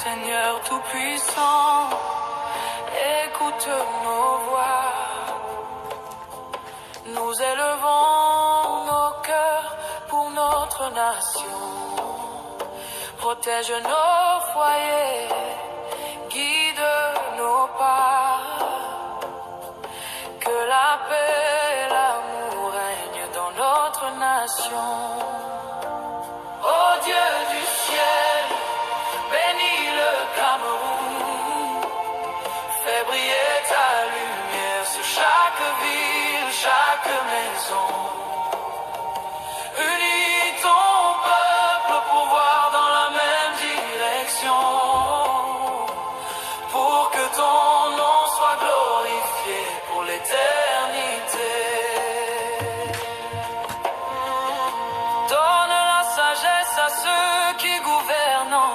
Seigneur Tout-Puissant, écoute nos voix. Nous élevons nos cœurs pour notre nation. Protège nos foyers, guide nos pas. Que la paix et l'amour règnent dans notre nation. Ô Dieu du ciel, bénis le Cameroun. Fais briller ta lumière sur chaque ville, chaque maison. Unis ton peuple pour voir dans la même direction. Pour que ton nom soit glorifié pour l'éternité. Donne la sagesse à ceux qui gouvernent.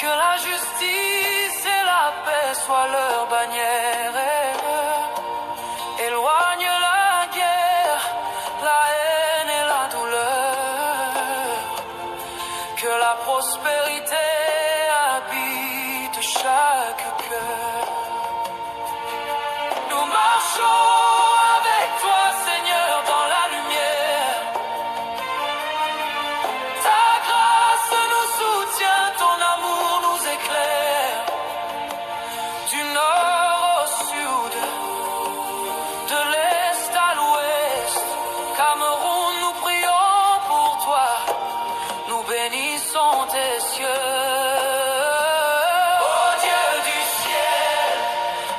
Que la justice et la paix soient leur bannière. Éloigne la guerre, la haine et la douleur. Que la prospérité habite chaque cœur. Nous marchons avec toi, Seigneur, dans la lumière. Ta grâce nous soutient, ton amour nous éclaire. Du nord au sud, de l'est à l'ouest, Cameroun, nous prions pour toi. Nous bénissons tes cieux. Ô Dieu du ciel,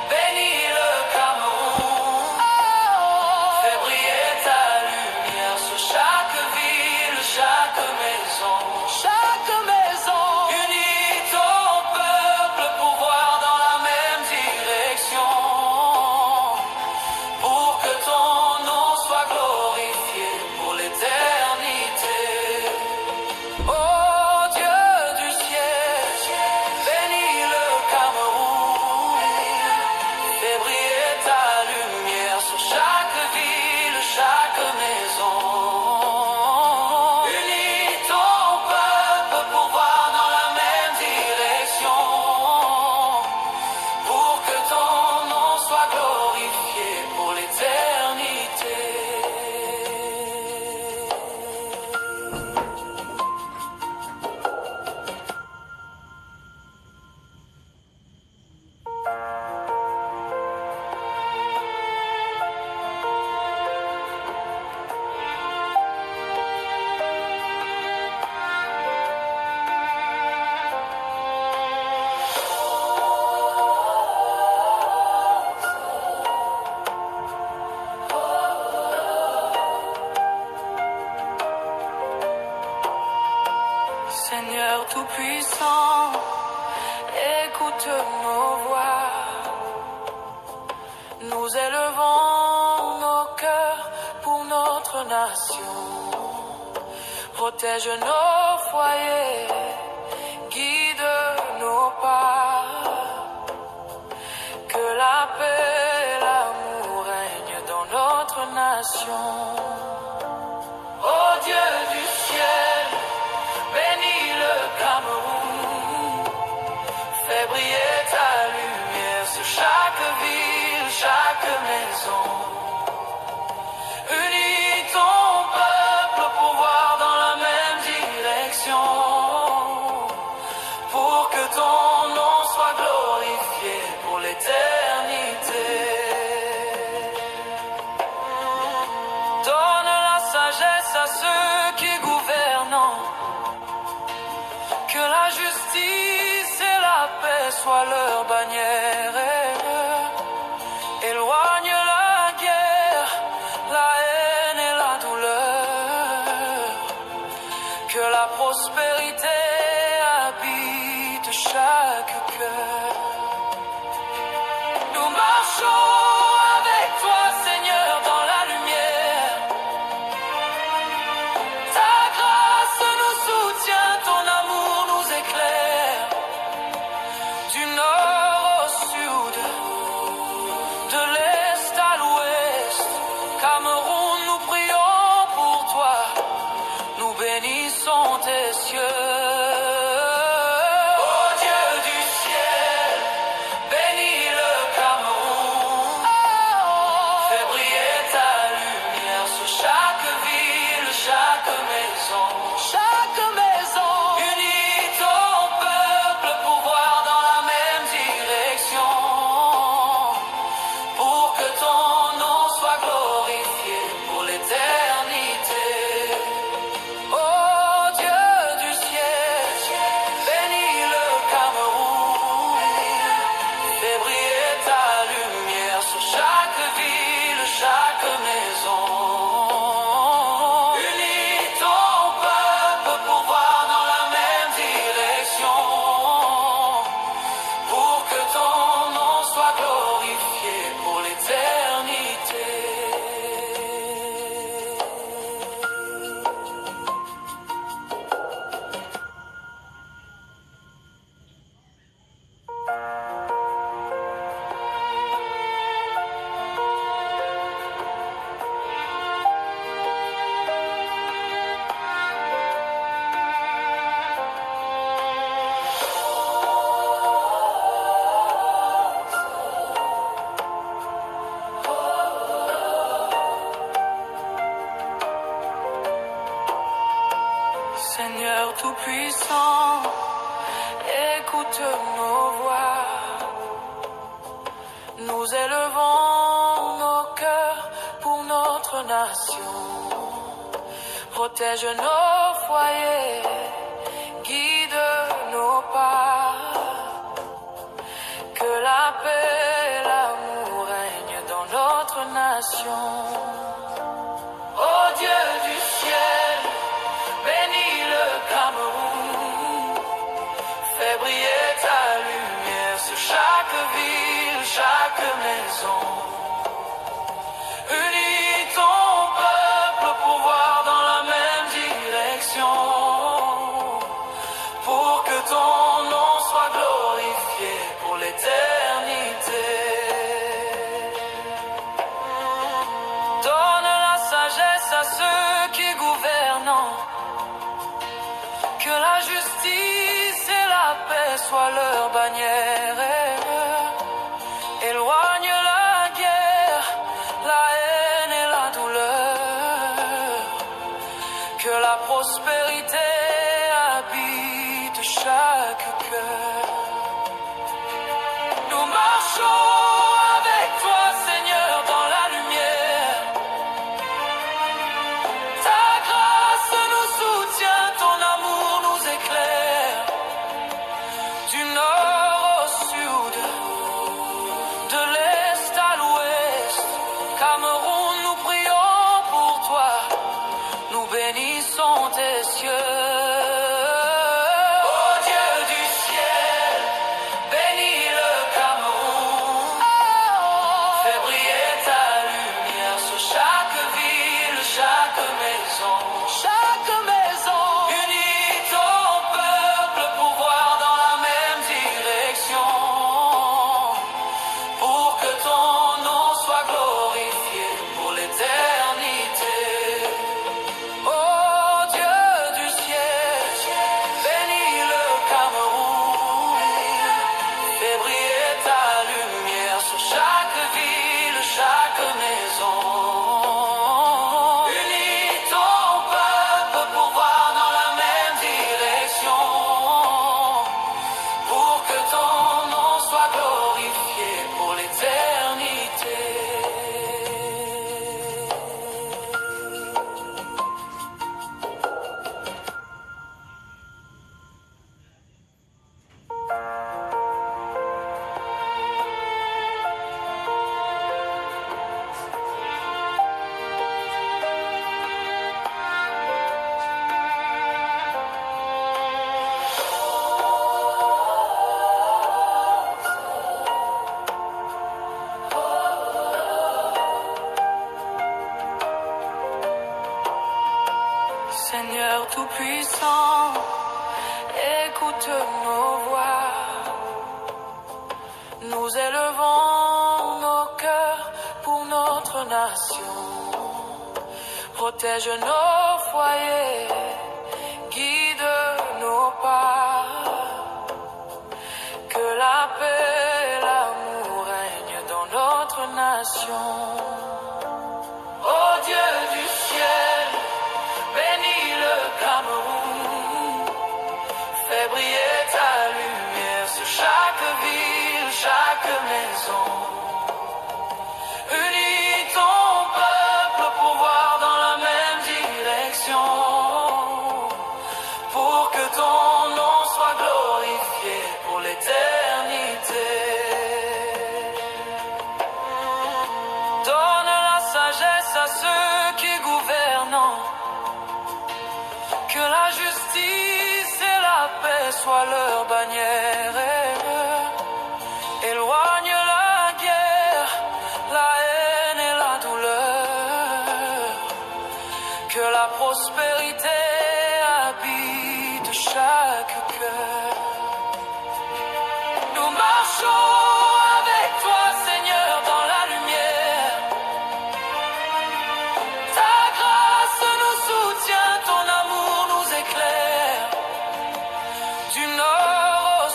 bénis le Cameroun. Fais briller ta lumière sur chaque ville, chaque maison. Chaque maison. Unis ton peuple pour voir dans la même direction. Pour que ton nom soit glorifié pour l'éternité. Ô Dieu du ciel, bénis le Cameroun. Fais briller ta lumière sur chaque ville, chaque maison. Unis ton peuple pour voir dans la même direction. Pour que ton nom soit glorifié pour l'éternité. Seigneur Tout-Puissant, écoute nos voix. Nous élevons nos cœurs pour notre nation. Protège nos foyers, guide nos pas. Que la paix et l'amour règnent dans notre nation. Ô Dieu du ciel, bénis le Cameroun. Fais briller ta lumière sur chaque ville, chaque maison. Unis ton peuple pour voir dans la même direction. Pour que ton nom soit glorifié pour l'éternité. Donne la sagesse à ceux qui gouvernent. Que la justice et la paix soient leur bannière. Éloigne la guerre, la haine et la douleur. Que la prospérité habite chaque cœur. Nous marchons avec toi, Seigneur, dans la lumière. Ta grâce nous soutient, ton amour nous éclaire. Du nord au sud, de l'est à l'ouest, Cameroun, nous prions pour toi. Nous bénissons tes cieux. Seigneur Tout-Puissant, écoute nos voix. Nous élevons nos cœurs pour notre nation. Protège nos foyers, guide nos pas. Que la paix et l'amour règnent dans notre nation. Ô Dieu du ciel, bénis le Cameroun. Fais briller ta lumière sur chaque ville, chaque maison. Unis ton peuple pour voir dans la même direction. Pour que ton nom soit glorifié pour l'éternité. Donne la sagesse à ceux qui gouvernent. Que la justice et la paix soient leur bannière. Éloigne la guerre, la haine et la douleur. Que la prospérité habite chaque cœur. Nous marchons avec toi, Seigneur, dans la lumière. Ta grâce nous soutient, ton amour nous éclaire. Du nord au sud, de l'est à l'ouest, Cameroun, nous prions pour toi. Nous bénissons tes cieux. Ô Dieu du ciel, bénis le Cameroun. Fais briller ta lumière sur chaque ville, chaque maison. Chaque maison. Unis ton peuple pour voir dans la même direction. Pour que ton nom soit glorifié pour l'éternité. Ô Dieu du ciel, bénis le Cameroun. Fais briller ta lumière sur chaque ville, chaque maison. Unis ton peuple pour voir dans la même direction. Pour que ton nom soit glorifié pour l'éternité. Seigneur Tout-Puissant, écoute nos voix. Nous élevons nos cœurs pour notre nation. Protège nos foyers, guide nos pas. Que la paix et l'amour règnent dans notre nation. Ô Dieu du ciel, bénis le Cameroun. Fais briller ta lumière sur chaque ville, chaque maison. Unis ton peuple pour voir dans la même direction. Pour que ton nom soit glorifié pour l'éternité. Donne la sagesse à ceux qui gouvernent. Que la justice et la paix soient leur bannière. Éloigne la guerre, la haine et la douleur. Que la prospérité habite chaque cœur. Nous marchons avec toi, Seigneur, dans la lumière. Ta grâce nous soutient, ton amour nous éclaire. Du nord au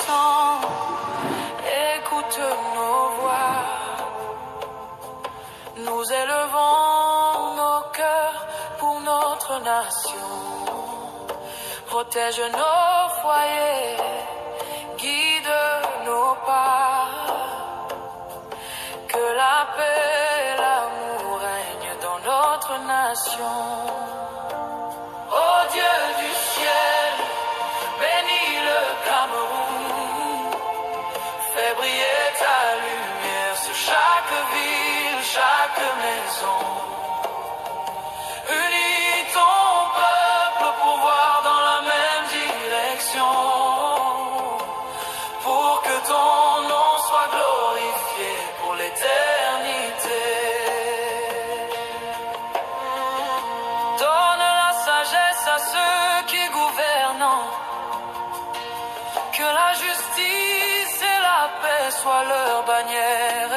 Tout-Puissant, écoute nos voix. Nous élevons nos cœurs pour notre nation. Protège nos foyers, guide nos pas. Que la paix et l'amour règnent dans notre nation. Ô Dieu du ciel, bénis le Cameroun. Fais briller ta lumière sur chaque ville, chaque maison. Unis ton peuple pour voir dans la même direction. Pour que ton nom soit glorifié pour l'éternité. Donne la sagesse à ceux qui gouvernent. Que la justice et la paix soient leur bannière.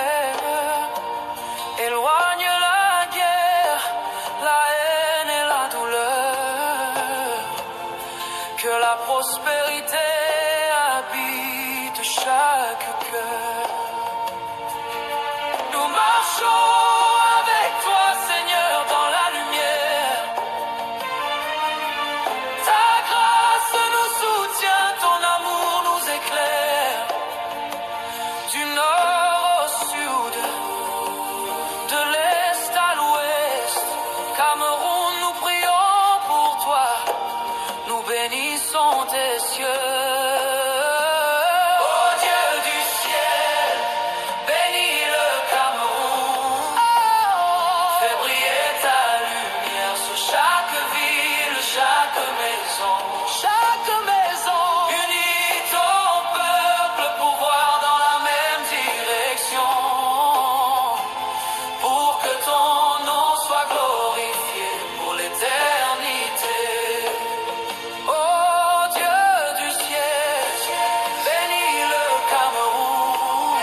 Éloigne la guerre, la haine et la douleur. Que la prospérité habite chaque cœur. Nous marchons avec toi, Seigneur, dans la lumière. Ta grâce nous soutient, ton amour nous éclaire. Du nord au sud, de l'est à l'ouest, Cameroun, nous prions pour toi. Nous bénissons tes cieux. Ô Dieu du ciel, bénis le Cameroun. Fais briller ta lumière sur chaque ville, chaque maison. Chaque maison. Unis ton peuple pour voir dans la même direction. Pour que ton nom soit glorifié pour l'éternité. Oh Dieu du ciel, bénis le Cameroun.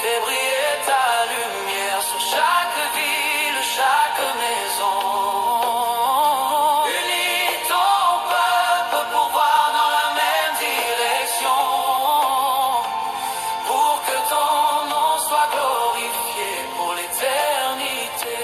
Fais briller ta lumière sur chaque ville, chaque maison. Unis ton peuple pour voir dans la même direction. Pour que ton nom soit glorifié pour l'éternité.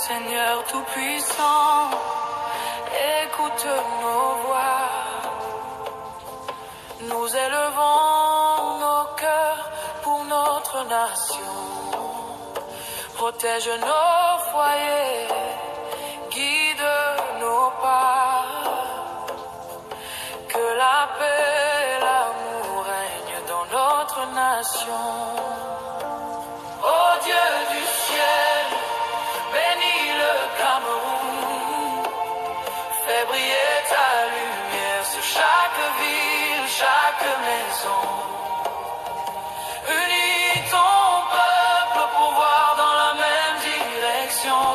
Seigneur Tout-Puissant, écoute nos voix. Nous élevons nos cœurs pour notre nation. Protège nos foyers, guide nos pas. Que la paix et l'amour règnent dans notre nation. Ô Dieu du ciel, bénis le Cameroun. Fais briller ta lumière sur chaque ville, chaque maison. Unis ton peuple pour voir dans la même direction.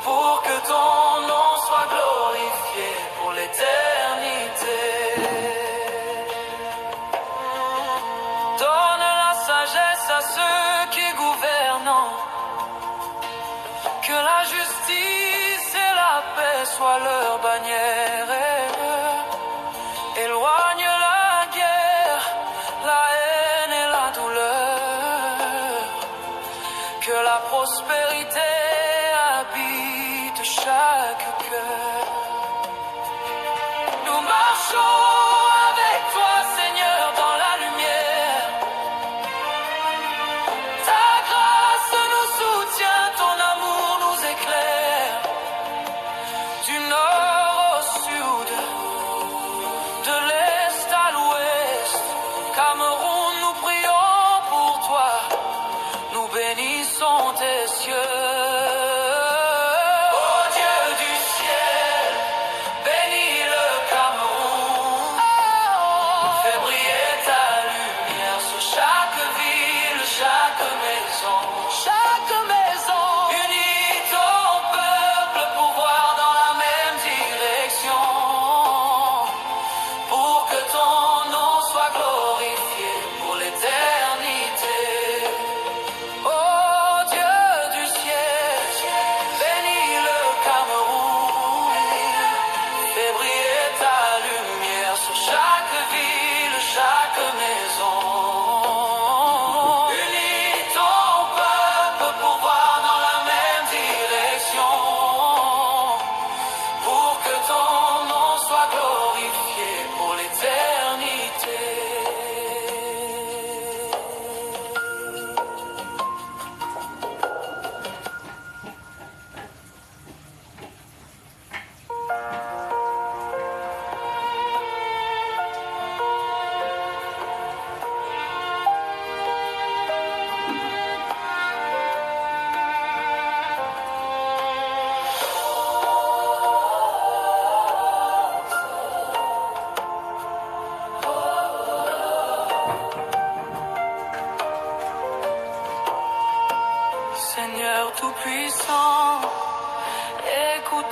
Pour que ton nom soit glorifié pour l'éternité. Donne la sagesse à ceux qui gouvernent. Que la justice et la paix soient leur bannière. Éloigne la guerre, la haine et la douleur. Que la prospérité habite chaque cœur. Nous marchons avec toi, Seigneur, dans la lumière. Ta grâce nous soutient, ton amour nous éclaire. Du nord au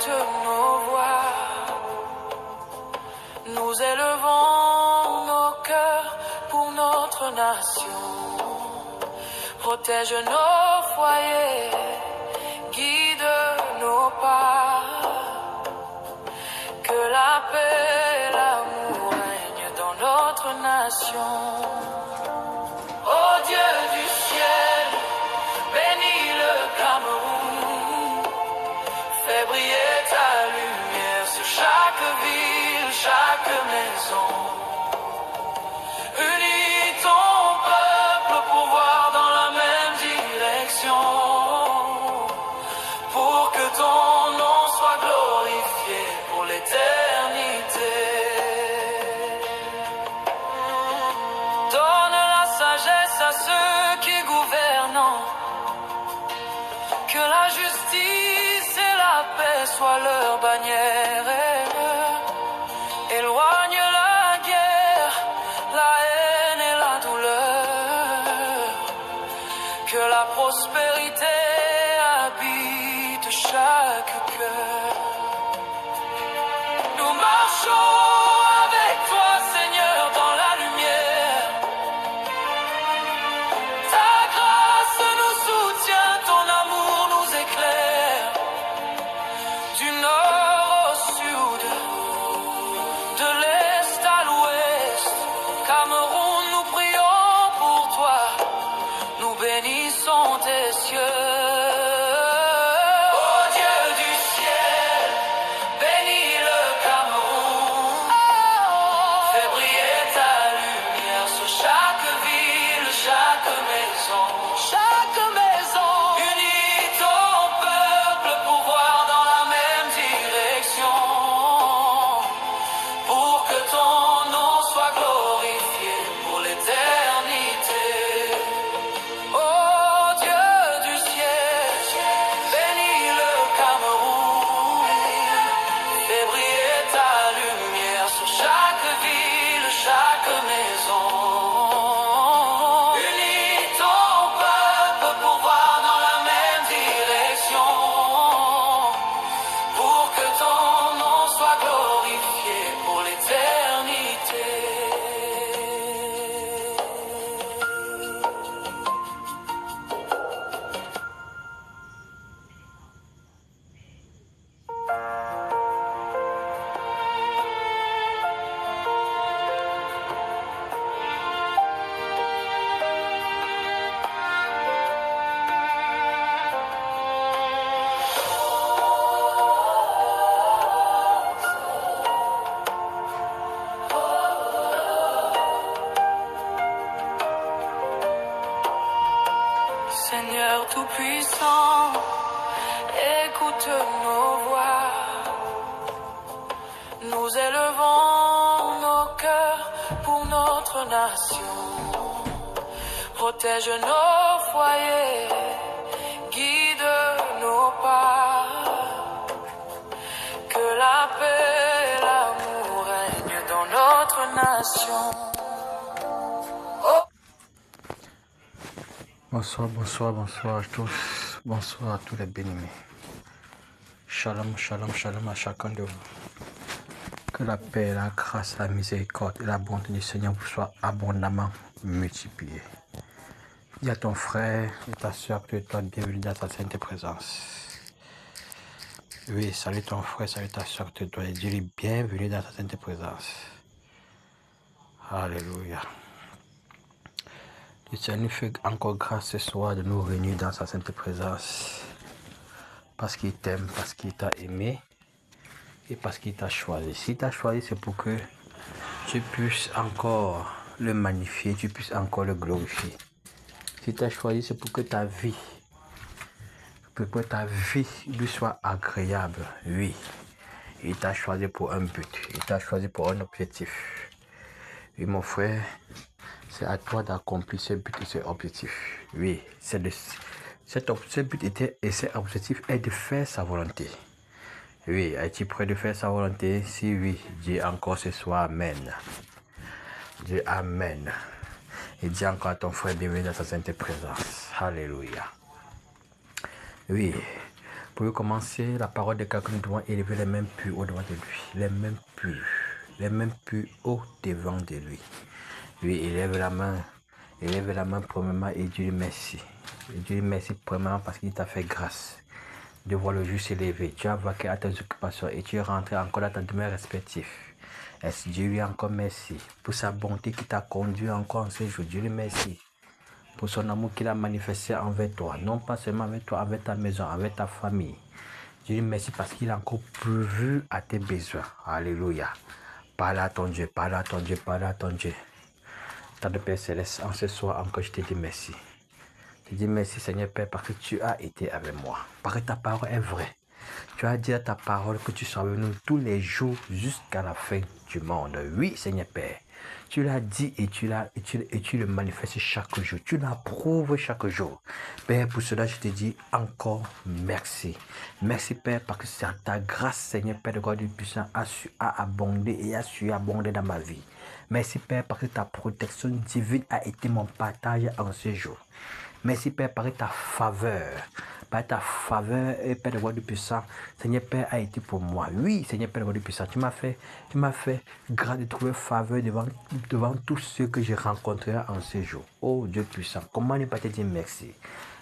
écoute nos voix. Nous élevons nos cœurs pour notre nation. Protège nos foyers, guide nos pas. Que la paix et l'amour règnent dans notre nation. Ô Dieu du ciel, bénis le Cameroun. Fais briller ta lumière sur chaque ville, chaque maison. Unis ton peuple pour voir dans la même direction. Pour que ton nom soit glorifié pour l'éternité. Donne la sagesse à ceux qui gouvernent. Que la justice et la paix soient leur bannière. Éloigne la guerre, la haine et la douleur. Que la prospérité habite chaque cœur. Nous marchons avec toi, Seigneur, dans la lumière. Ta grâce nous soutient, ton amour nous éclaire. Du nord au sud, de l'est à l'ouest, Cameroun, nous prions pour toi. Nous bénissons tes cieux. Ô Dieu du ciel, bénis le Cameroun. Fais briller ta lumière sur chaque ville, chaque maison. Chaque maison. Unis ton peuple pour voir dans la même direction. Pour que ton nom soit glorifié pour l'éternité. Ô Dieu du ciel, bénis le Cameroun. Fais briller ta lumière sur chaque ville, chaque maison. Unis ton peuple pour voir dans la même direction. Pour que ton nom soit glorifié pour l'éternité. Seigneur Tout-Puissant, écoute nos voix. Nous élevons nos cœurs pour notre nation. Protège nos foyers, guide nos pas. Que la paix et l'amour règnent dans notre nation. Bonsoir, bonsoir, bonsoir à tous. Bonsoir à tous les bénis. Shalom, shalom, shalom à chacun de vous. Que la paix, la grâce, la miséricorde et la bonté du Seigneur vous soient abondamment multipliées. Dis à ton frère et ta soeur que tu es bienvenue dans sa sainte présence. Oui, salut ton frère, salut ta soeur que tu es dis-lui bienvenue dans sa sainte présence. Alléluia. Le Seigneur nous fait encore grâce ce soir de nous réunir dans sa sainte présence. Parce qu'il t'aime, parce qu'il t'a aimé et parce qu'il t'a choisi. S'il t'a choisi, c'est pour que tu puisses encore le magnifier, tu puisses encore le glorifier. S'il t'a choisi, c'est pour que ta vie lui soit agréable. Oui, il t'a choisi pour un but, il t'a choisi pour un objectif. Oui, mon frère, c'est à toi d'accomplir ce but et ce objectif. Oui, ce but et cet objectif est de faire sa volonté. Oui, es-tu prêt de faire sa volonté? Si oui, dis encore ce soir Amen. Dis Amen. Et dis encore à ton frère bienvenue dans sa sainte présence. Alléluia. Oui, Pour commencer, la parole de quelqu'un, nous devons élever les mains pures au devant de lui. Les mains pures. Les mains pures au devant de lui. Lui, élève la main. Élève la main premièrement et Dieu lui merci. Et Dieu lui merci premièrement parce qu'il t'a fait grâce de voir le jour s'élever. Tu as vaqué à tes occupations et tu es rentré encore dans ta demeure respective. Est-ce Dieu lui encore merci pour sa bonté qui t'a conduit encore en ce jour. Dieu lui merci pour son amour qu'il a manifesté envers toi. Non pas seulement avec toi, avec ta maison, avec ta famille. Dieu lui merci parce qu'il a encore pourvu à tes besoins. Alléluia. Parle à ton Dieu, parle à ton Dieu, parle à ton Dieu. Tant de Père Céleste, en ce soir encore, je te dis merci. Je te dis merci, Seigneur Père, parce que tu as été avec moi. Parce que ta parole est vraie. Tu as dit à ta parole que tu seras avec nous tous les jours jusqu'à la fin du monde. Oui, Seigneur Père. Tu l'as dit et tu le manifestes chaque jour. Tu l'approuves chaque jour. Père, pour cela, je te dis encore merci. Merci, Père, parce que c'est ta grâce, Seigneur Père de God du puissant, a abondé et a su abonder dans ma vie. Merci, Père, parce que ta protection divine a été mon partage en ce jour. Merci, Père, par ta faveur. Par ta faveur, Père de God du puissant, Seigneur Père a été pour moi. Oui, Seigneur Père de God du puissant, tu m'as fait grâce de trouver faveur devant tous ceux que j'ai rencontrés en ce jour. Oh Dieu puissant, comment ne pas te dire merci?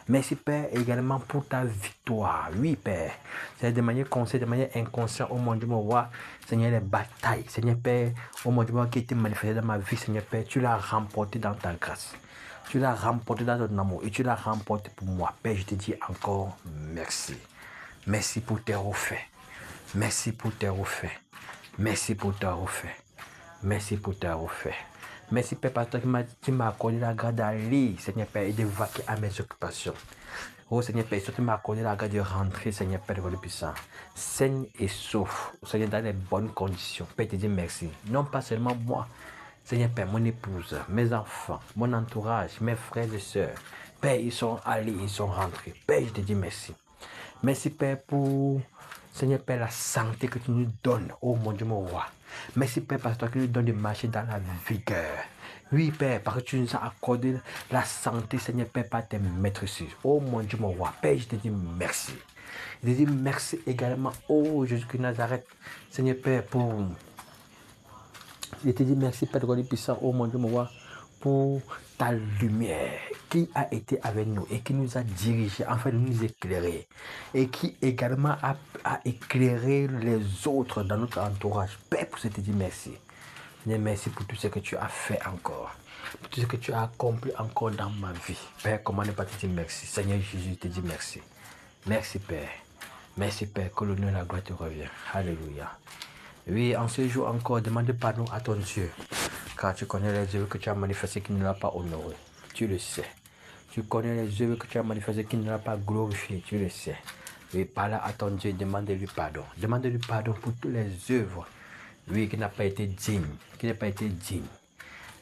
Merci Père également pour ta victoire. Oui Père, c'est de manière consciente, de manière inconsciente, oh mon Dieu, mon roi, Seigneur, les batailles, Seigneur Père, oh mon Dieu, qui était manifesté dans ma vie, Seigneur Père, tu l'as remporté dans ta grâce. Tu l'as remporté dans ton amour et tu l'as remporté pour moi. Père, je te dis encore merci. Merci pour tes refaits. Merci pour tes refaits. Merci pour tes refaits. Merci pour tes refaits. Merci Père, parce que tu m'as accordé la grâce d'aller, Seigneur Père, et de vaquer à mes occupations. Oh Seigneur Père, tu m'as accordé la grâce de rentrer, Seigneur Père, de le puissant, sain et sauf, Seigneur, dans les bonnes conditions. Père, je te dis merci. Non pas seulement moi, Seigneur Père, mon épouse, mes enfants, mon entourage, mes frères et sœurs. Père, ils sont allés, ils sont rentrés. Père, je te dis merci. Merci Père pour, Seigneur Père, la santé que tu nous donnes. Oh mon Dieu, mon roi. Merci Père, parce que toi qui nous donnes de marcher dans la vigueur. Oui Père, parce que tu nous as accordé la santé, Seigneur Père, par tes maîtrises. Oh mon Dieu, mon roi. Père, je te dis merci. Je te dis merci également, oh Jésus-Christ Nazareth, Seigneur Père, pour... Je te dis merci, Père de God puissant, oh mon Dieu, mon roi, pour ta lumière qui a été avec nous et qui nous a dirigés, afin de nous éclairer. Et qui également a éclairé les autres dans notre entourage. Père, pour ça, je te dis merci. Merci pour tout ce que tu as fait encore. Pour tout ce que tu as accompli encore dans ma vie. Père, comment ne pas te dire merci? Seigneur Jésus, je te dis merci. Merci, Père. Merci, Père, que l'honneur et la gloire te reviennent. Alléluia. Oui, en ce jour encore, demande pardon à ton Dieu, car tu connais les œuvres que tu as manifestées qui ne l'ont pas honoré. Tu le sais. Tu connais les œuvres que tu as manifestées qui ne l'ont pas glorifié. Tu le sais. Oui, parle à ton Dieu, demande-lui pardon. Demande-lui pardon pour toutes les œuvres, oui, qui n'ont pas été dignes, qui n'ont pas été dignes.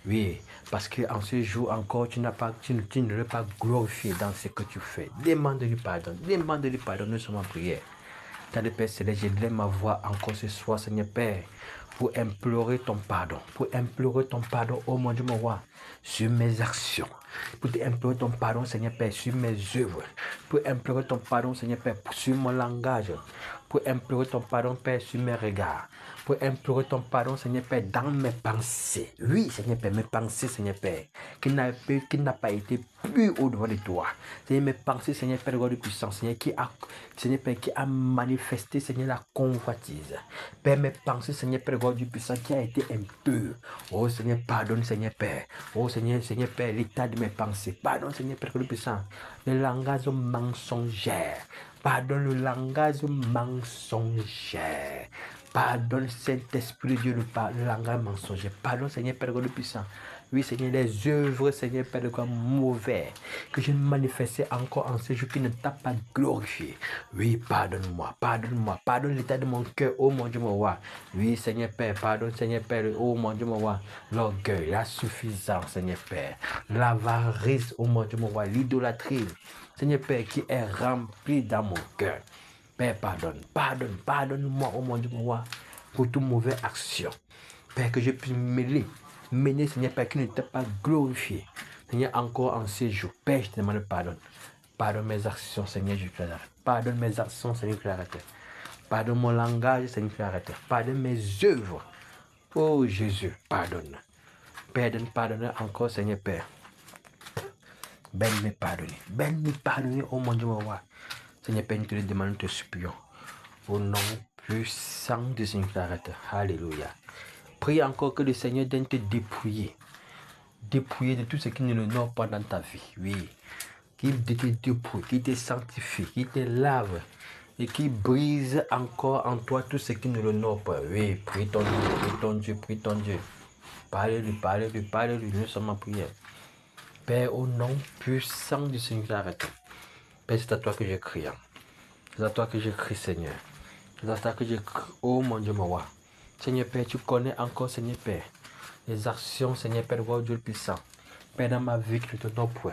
Oui, parce qu'en ce jour encore, tu ne l'as pas glorifié dans ce que tu fais. Demande-lui pardon. Demande-lui pardon. Nous sommes en prière. Tant de Père Céleste, je lève ma voix encore ce soir, Seigneur Père, pour implorer ton pardon. Pour implorer ton pardon, oh mon Dieu, mon roi, sur mes actions. Pour implorer ton pardon, Seigneur Père, sur mes œuvres. Pour implorer ton pardon, Seigneur Père, sur mon langage. Pour implorer ton pardon, Père, sur mes regards. Pour implorer ton pardon, Seigneur Père, dans mes pensées. Oui, Seigneur Père, mes pensées, Seigneur Père, qui n'a pas été plus au-devant de toi. Seigneur, mes pensées, Seigneur Père, de puissance, Seigneur, Seigneur Père, qui a manifesté, Seigneur, la convoitise. Père, mes pensées, Seigneur Père, du puissant, qui a été impur. Oh Seigneur, pardonne, Seigneur Père. Oh Seigneur, Seigneur Père, l'état de mes pensées. Pardonne, Seigneur Père, du puissant, le langage mensongère. Pardonne le langage mensongère. Pardonne, Saint-Esprit de Dieu, le langage mensonger. Pardonne, Seigneur Père de puissant. Oui, Seigneur, les œuvres, Seigneur Père de God, mauvais, que je manifestais encore en ce jour qui ne t'a pas glorifié. Oui, pardonne-moi, pardonne-moi, pardonne l'état de mon cœur, oh mon Dieu, mon roi. Oui, Seigneur Père, pardonne, Seigneur Père, oh mon Dieu, mon roi, l'orgueil, la suffisance, Seigneur Père, l'avarice, oh mon Dieu, mon roi, l'idolâtrie, Seigneur Père, qui est rempli dans mon cœur. Père, pardonne-moi, oh mon Dieu, mon roi, pour toute mauvaise action. Père, que je puisse mener, Seigneur Père, qui ne t'a pas glorifié. Seigneur, encore en ces jours, Père, je te demande pardon. Pardonne mes actions, Seigneur Jésus. Pardonne mes actions, Seigneur, que j'arrête. Pardonne mon langage, Seigneur, que j'arrête. Pardonne mes œuvres. Oh Jésus, pardonne. Pardonne encore, Seigneur Père. Ben me pardonner, oh mon Dieu, mon roi. Seigneur Père, nous te le demandons, nous te supplions. Au nom puissant de Seigneur qui t'arrête. Alléluia. Prie encore que le Seigneur vienne te dépouiller. Dépouiller de tout ce qui ne l'honore pas dans ta vie. Oui. Qu'il te dépouille, qu'il te sanctifie, qu'il te lave. Et qui brise encore en toi tout ce qui ne l'honore pas. Oui, prie ton Dieu, prie ton Dieu, prie ton Dieu. Parlez-lui, nous sommes en prière. Père, au nom puissant du Seigneur qui t'arrête. Père, c'est à toi que je crie. C'est à toi que je crie, Seigneur. C'est à toi que je crie, oh mon Dieu, mon roi. Seigneur Père, tu connais encore, Seigneur Père, les actions, Seigneur Père, roi Dieu le puissant. Père, dans ma vie, qui ne te honore point.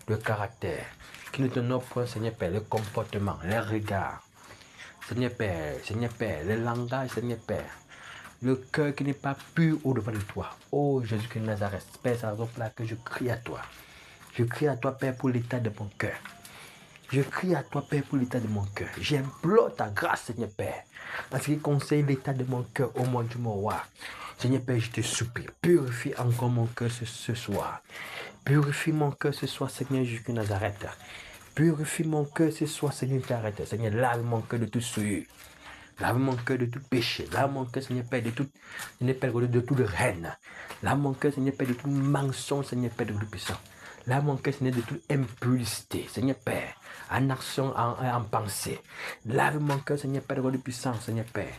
Le caractère, qui ne te honore point, Seigneur Père, le comportement, les regards. Seigneur Père, le langage, Seigneur Père. Le cœur qui n'est pas pur au-devant de toi. Oh Jésus-Christ de Nazareth, Père, c'est la raison pour laquelle je crie à toi. Je crie à toi, Père, pour l'état de mon cœur. Je crie à toi, Père, pour l'état de mon cœur. J'implore ta grâce, Seigneur Père. Parce qu'il conseille l'état de mon cœur, ô mon Dieu, mon roi. Seigneur Père, je te supplie. Purifie encore mon cœur ce soir. Purifie mon cœur ce soir, Seigneur Jésus de Nazareth. Purifie mon cœur ce soir, Seigneur Nazareth. Seigneur, lave mon cœur de tout souillure. Lave mon cœur de tout péché. Lave mon cœur, Seigneur Père, de tout règne. Lave mon cœur, Seigneur Père, de tout mensonge, Seigneur Père, de tout puissant. Lave mon cœur, Seigneur, de toute impudicité, Seigneur Père, en action, en pensée. Lave mon cœur, Seigneur Père, de puissance, Seigneur Père,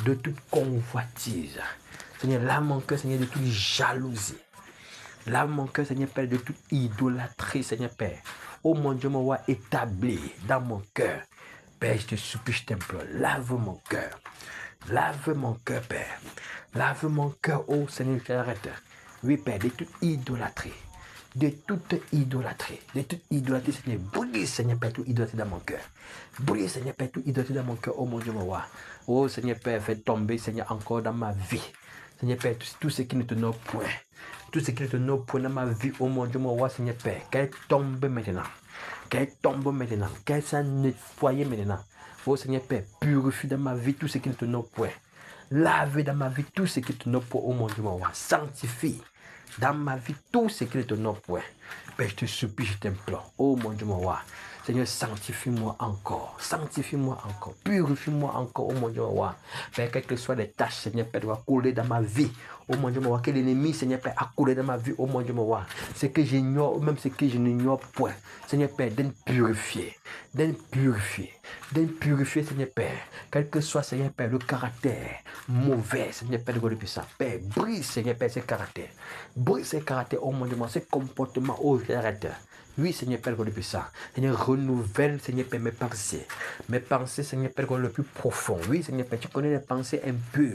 de toute convoitise. Seigneur, lave mon cœur, Seigneur, de toute jalousie. Lave mon cœur, Seigneur Père, de toute idolâtrie, Seigneur Père. Oh mon Dieu, mon roi, établi dans mon cœur. Père, je te supplie, je t'implore, lave mon cœur. Lave mon cœur, Père. Lave mon cœur, oh Seigneur, arrête. Oui, Père, de toute idolâtrie. De toute idolâtrie, Seigneur, brise, Seigneur Père, toute idolâtrie dans mon cœur. Brise, Seigneur Père, toute idolâtrie dans mon cœur, oh mon Dieu, mon roi. Oh Seigneur Père, fais tomber, Seigneur, encore dans ma vie. Seigneur Père, tout ce qui ne te honore point. Tout ce qui ne te honore point dans ma vie, oh mon Dieu, mon roi, Seigneur Père, qu'elle tombe maintenant. Qu'elle tombe maintenant. Qu'elle soit nettoyée maintenant. Oh Seigneur Père, purifie dans ma vie tout ce qui ne te honore point. Lave dans ma vie tout ce qui ne te honore point, oh mon Dieu, mon roi. Sanctifie dans ma vie tout ce qui ne te honore point. Père, je te supplie, je t'implore. Oh mon Dieu, mon roi. Seigneur, sanctifie-moi encore. Sanctifie-moi encore. Purifie-moi encore, oh mon Dieu, mon roi. Père, quelles que soient les tâches, Seigneur Père, doit couler dans ma vie. Oh mon Dieu, mon roi, que l'ennemi, Seigneur Père, a coulé dans ma vie, oh mon Dieu, mon roi. Ce que j'ignore, même ce que je n'ignore point. Seigneur Père, d'un purifier, Seigneur Père. Quel que soit, Seigneur Père, le caractère mauvais, Seigneur Père, de puissant. Père, brise, Seigneur Père, ces caractères. Brise ces caractères, oh mon Dieu, ces comportements, oh, j'arrête. Oui, Seigneur Père, le puissant. Seigneur, renouvelle, Seigneur Père, mes pensées. Mes pensées, Seigneur Père, le plus profond. Oui, Seigneur Père, tu connais les pensées impures.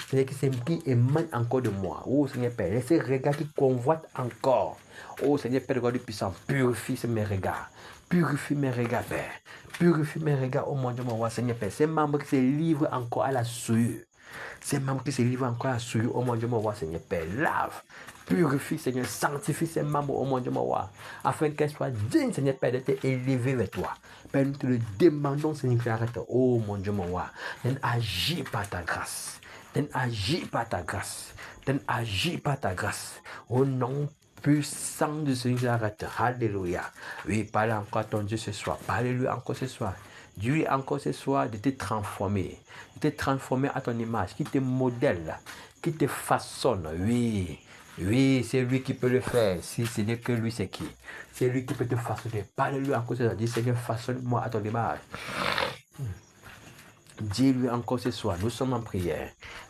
Seigneur, qui émanent encore de moi. Oh, Seigneur Père, ces regards qui convoitent encore. Oh, Seigneur Père, le puissant, purifie mes regards. Purifie mes regards, Père. Purifie mes regards, oh mon Dieu, mon roi, Seigneur Père. Ces membres qui se livrent encore à la souillure. Ces membres qui se livrent encore à la souillure, oh mon Dieu, mon roi, Seigneur Père. Lave. Purifie, Seigneur, sanctifie ces membres, oh mon Dieu, mon roi, afin qu'elles soient dignes, Seigneur Père, d'être élevées vers toi. Père, nous te le demandons, Seigneur, arrête. Oh mon Dieu, mon roi, agis par ta grâce. Agis par ta grâce. Agis par ta grâce. Au nom puissant de Seigneur, arrête. Alléluia. Oui, parle encore à ton Dieu ce soir. Parle-lui encore ce soir. Dis-lui encore ce soir de te transformer. De te transformer à ton image, qui te modèle, qui te façonne. Oui. Oui, c'est lui qui peut le faire. Si ce n'est que lui, c'est qui? C'est lui qui peut te façonner. Parle-lui encore ce soir. Dis, Seigneur, façonne-moi à ton image. Dis-lui encore ce soir. Nous sommes en prière.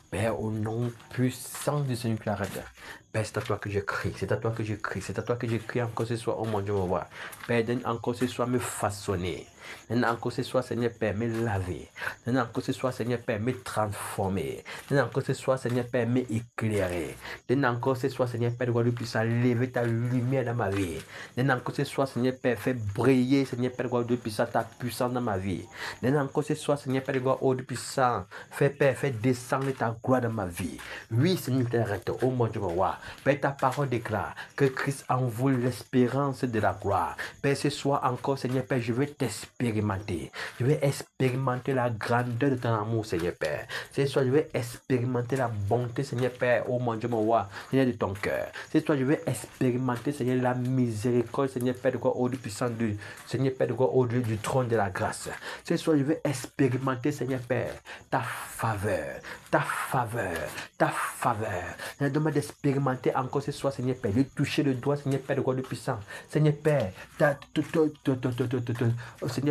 Père, au nom puissant du Seigneur qui arrête. Père, c'est à toi que je crie. C'est à toi que je crie. C'est à toi que je crie encore ce soir. Oh mon Dieu, mon roi. Père, donne encore ce soir me façonner. Donne encore ce soir, Seigneur Père, me laver. Donne encore ce soir, Seigneur Père, me transformer. Donne encore ce soir, Seigneur Père, me éclairer. Donne encore ce soir, Seigneur Père, de puissance, lever ta lumière dans ma vie. Donne encore ce soir, Seigneur Père, fais briller, Seigneur Père, de puissance, ta puissance dans ma vie. Donne encore ce soir, Seigneur Père, de puissance, fais Père, fais descendre ta gloire dans ma vie. Oui, Seigneur, arrête, oh mon Dieu, mon roi. Père, ta parole déclare que Christ envoie l'espérance de la gloire. Père, ce soir encore, Seigneur Père, je veux t'espérer. expérimenter. Je vais expérimenter la grandeur de ton amour, Seigneur Père. Ce soir, je vais expérimenter la bonté, Seigneur Père, oh mon Dieu, mon roi, Seigneur de ton cœur. Ce soir, je vais expérimenter, Seigneur, la miséricorde, Seigneur Père, de quoi au puissant du Seigneur Père, de quoi au-delà du trône de la grâce. Ce soir, je vais expérimenter, Seigneur Père, ta faveur, ta faveur, ta faveur. Je demande d'expérimenter encore ce soir, Seigneur Père, de toucher le doigt, Seigneur Père, de quoi au puissant. Seigneur Père, Seigneur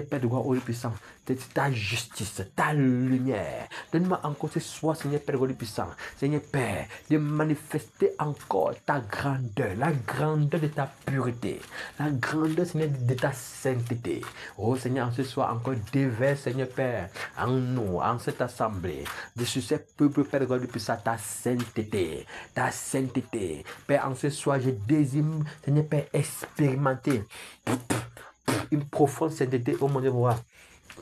Père, de quoi au puissant. Ta justice, ta lumière. Donne-moi encore ce soir, Seigneur Père, de puissant. Seigneur Père, de manifester encore ta grandeur, la grandeur de ta pureté, la grandeur, Seigneur, de ta sainteté. Oh Seigneur, ce soir encore déverse, Seigneur Père, en nous, en cette assemblée, de ce peuple, Père, de puissant, ta sainteté, ta sainteté. Père, en ce soir, je désire, Seigneur Père, expérimenter une profonde sainteté, oh mon Dieu, moi.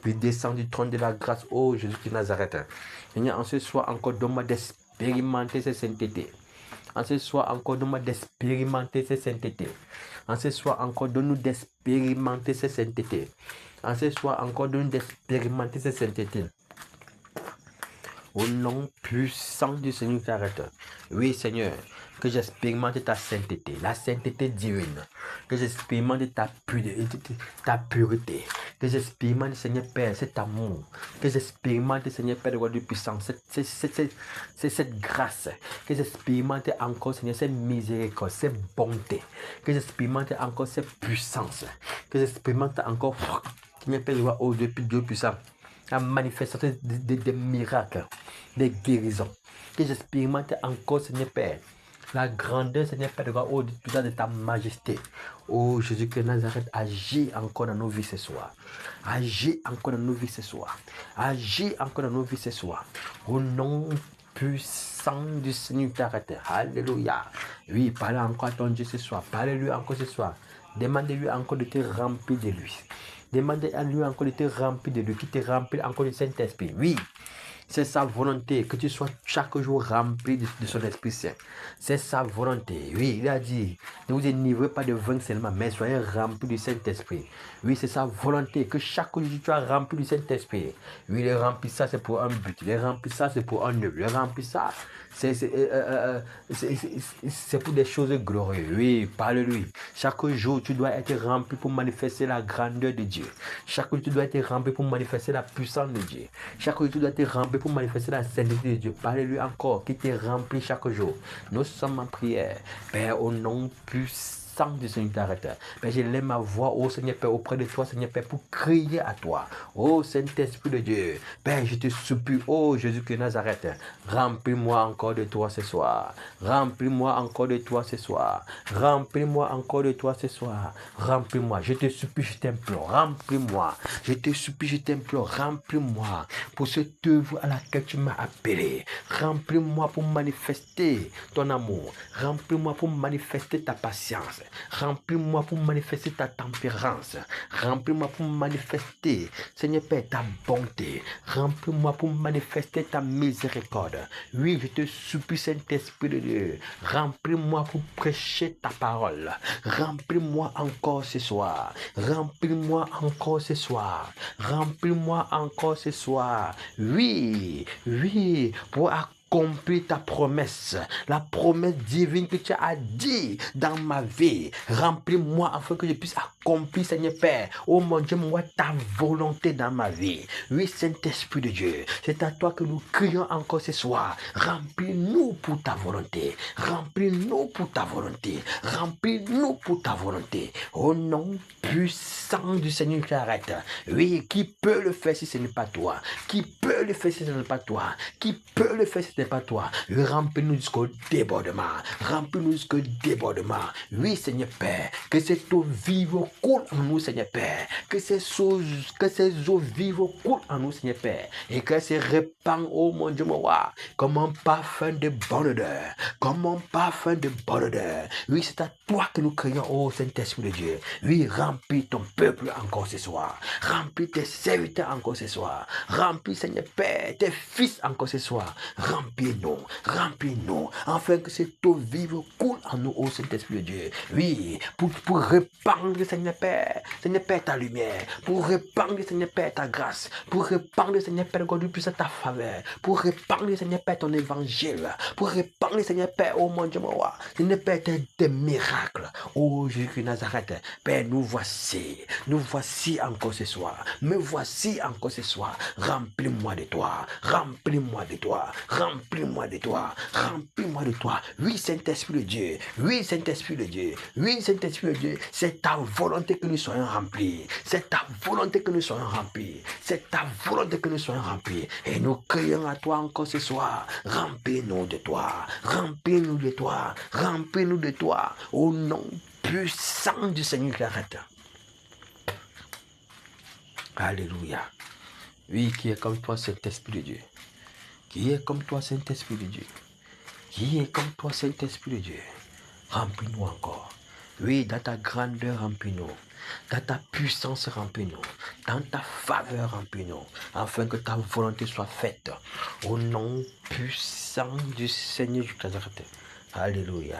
Puis descend du trône de la grâce, oh Jésus de Nazareth. Seigneur, en ce soir encore, donne-moi d'expérimenter cette sainteté. En ce soir encore, donne-moi d'expérimenter cette sainteté. En ce soir encore, donne-nous d'expérimenter cette sainteté. En ce soir encore, donne-nous d'expérimenter cette sainteté. Au nom puissant du Seigneur Nazareth. Oui, Seigneur, que j'expérimente ta sainteté, la sainteté divine. Que j'expérimente ta pureté. Que j'expérimente, Seigneur Père, cet amour. Que j'expérimente, Seigneur Père, de roi de puissance, cette grâce. Que j'expérimente encore, Seigneur, cette miséricorde, cette bonté. Que j'expérimente encore cette puissance. Que j'expérimente encore, Seigneur Père, de roi au Dieu puissant. La manifestation des miracles, des guérisons. Que j'expérimente encore, Seigneur Père, la grandeur, Seigneur Père, au puissant de ta majesté. Oh Jésus-Christ de Nazareth, agis encore dans nos vies ce soir. Agis encore dans nos vies ce soir. Agis encore dans nos vies ce soir. Au nom puissant du Seigneur Nazareth. Alléluia. Oui, parlez encore à ton Dieu ce soir. Parlez-lui encore ce soir. Demandez-lui encore de te remplir de lui. Demandez à lui encore de te remplir de lui, qui te remplit encore du Saint-Esprit. Oui, c'est sa volonté que tu sois chaque jour rempli de son Esprit Saint. C'est sa volonté. Oui, il a dit, ne vous enivrez pas de vin seulement, mais soyez remplis du Saint-Esprit. Oui, c'est sa volonté que chaque jour tu sois rempli du Saint-Esprit. Oui, le remplissage, c'est pour un but. Le remplissage, c'est pour un œuvre. Le remplissage, c'est pour des choses glorieuses. Oui, parle-lui. Chaque jour, tu dois être rempli pour manifester la grandeur de Dieu. Chaque jour, tu dois être rempli pour manifester la puissance de Dieu. Chaque jour, tu dois être rempli pour manifester la sainteté de Dieu. Parle-lui encore, qui t'est rempli chaque jour. Nous sommes en prière. Père, au nom puissant du Seigneur Nazareth. Père, je lève ma voix, oh Seigneur Père, auprès de toi, Seigneur Père, pour crier à toi. Oh Saint-Esprit de Dieu. Père, je te supplie, oh Jésus-Christ de Nazareth, remplis-moi encore de toi ce soir. Remplis-moi encore de toi ce soir. Remplis-moi encore de toi ce soir. Remplis-moi. Je te supplie, je t'implore. Remplis-moi. Je te supplie, je t'implore. Remplis-moi pour cette œuvre à laquelle tu m'as appelé. Remplis-moi pour manifester ton amour. Remplis-moi pour manifester ta patience. Remplis-moi pour manifester ta tempérance. Remplis-moi pour manifester, Seigneur Père, ta bonté. Remplis-moi pour manifester ta miséricorde. Oui, je te supplie, Saint-Esprit de Dieu. Remplis-moi pour prêcher ta parole. Remplis-moi encore ce soir. Remplis-moi encore ce soir. Remplis-moi encore ce soir. Oui, oui, pour accomplir ta promesse, la promesse divine que tu as dit dans ma vie. Remplis-moi afin que je puisse accomplir, Seigneur Père, oh mon Dieu, moi, ta volonté dans ma vie. Oui, Saint-Esprit de Dieu, c'est à toi que nous crions encore ce soir. Remplis-nous pour ta volonté. Remplis-nous pour ta volonté. Remplis-nous pour ta volonté. Au nom puissant du Seigneur qui arrête. Oui, qui peut le faire si ce n'est pas toi? Qui peut le faire si ce n'est pas toi? Qui peut le faire si ce n'est pas toi? Remplis-nous jusqu'au débordement. Remplis-nous jusqu'au débordement. Oui, Seigneur Père, que cette eau vive coule en nous, Seigneur Père. Que ces eaux vives coulent en nous, Seigneur Père. Et qu'elles se répandent, oh mon Dieu, mon roi, comme un parfum de bonne odeur. Comme un parfum de bonne odeur. Oui, c'est à toi que nous crions, oh Saint-Esprit de Dieu. Oui, remplis ton peuple encore ce soir. Remplis tes serviteurs encore ce soir. Remplis, Seigneur Père, tes fils encore ce soir. Remplis-nous, afin que cette eau vive coule en nous, ô Saint-Esprit de Dieu. Oui, pour répandre, Seigneur Père, ta lumière, pour répandre, Seigneur Père, ta grâce, pour répandre, Seigneur Père, God, puisse ta faveur, pour répandre, Seigneur Père, ton évangile, pour répandre, Seigneur Père, oh mon Dieu, moi, Seigneur Père, des miracles, oh Jésus Nazareth, Père, nous voici encore ce soir, me voici encore ce soir, remplis-moi de toi, remplis-moi de toi, remplis-moi de toi, remplis-moi de toi, oui Saint-Esprit de Dieu, oui Saint-Esprit de Dieu, oui Saint-Esprit de Dieu, c'est ta volonté que nous soyons remplis, c'est ta volonté que nous soyons remplis, c'est ta volonté que nous soyons remplis, et nous crions à toi encore ce soir, remplis-nous de toi, remplis-nous de toi, remplis-nous de toi, au nom puissant du Seigneur Clarette. Alléluia. Oui, qui est comme toi, Saint-Esprit de Dieu. Qui est comme toi, Saint-Esprit de Dieu. Qui est comme toi, Saint-Esprit de Dieu. Remplis-nous encore. Oui, dans ta grandeur, remplis-nous. Dans ta puissance, remplis-nous. Dans ta faveur, remplis-nous. Afin que ta volonté soit faite. Au nom puissant du Seigneur Jésus-Christ. Alléluia.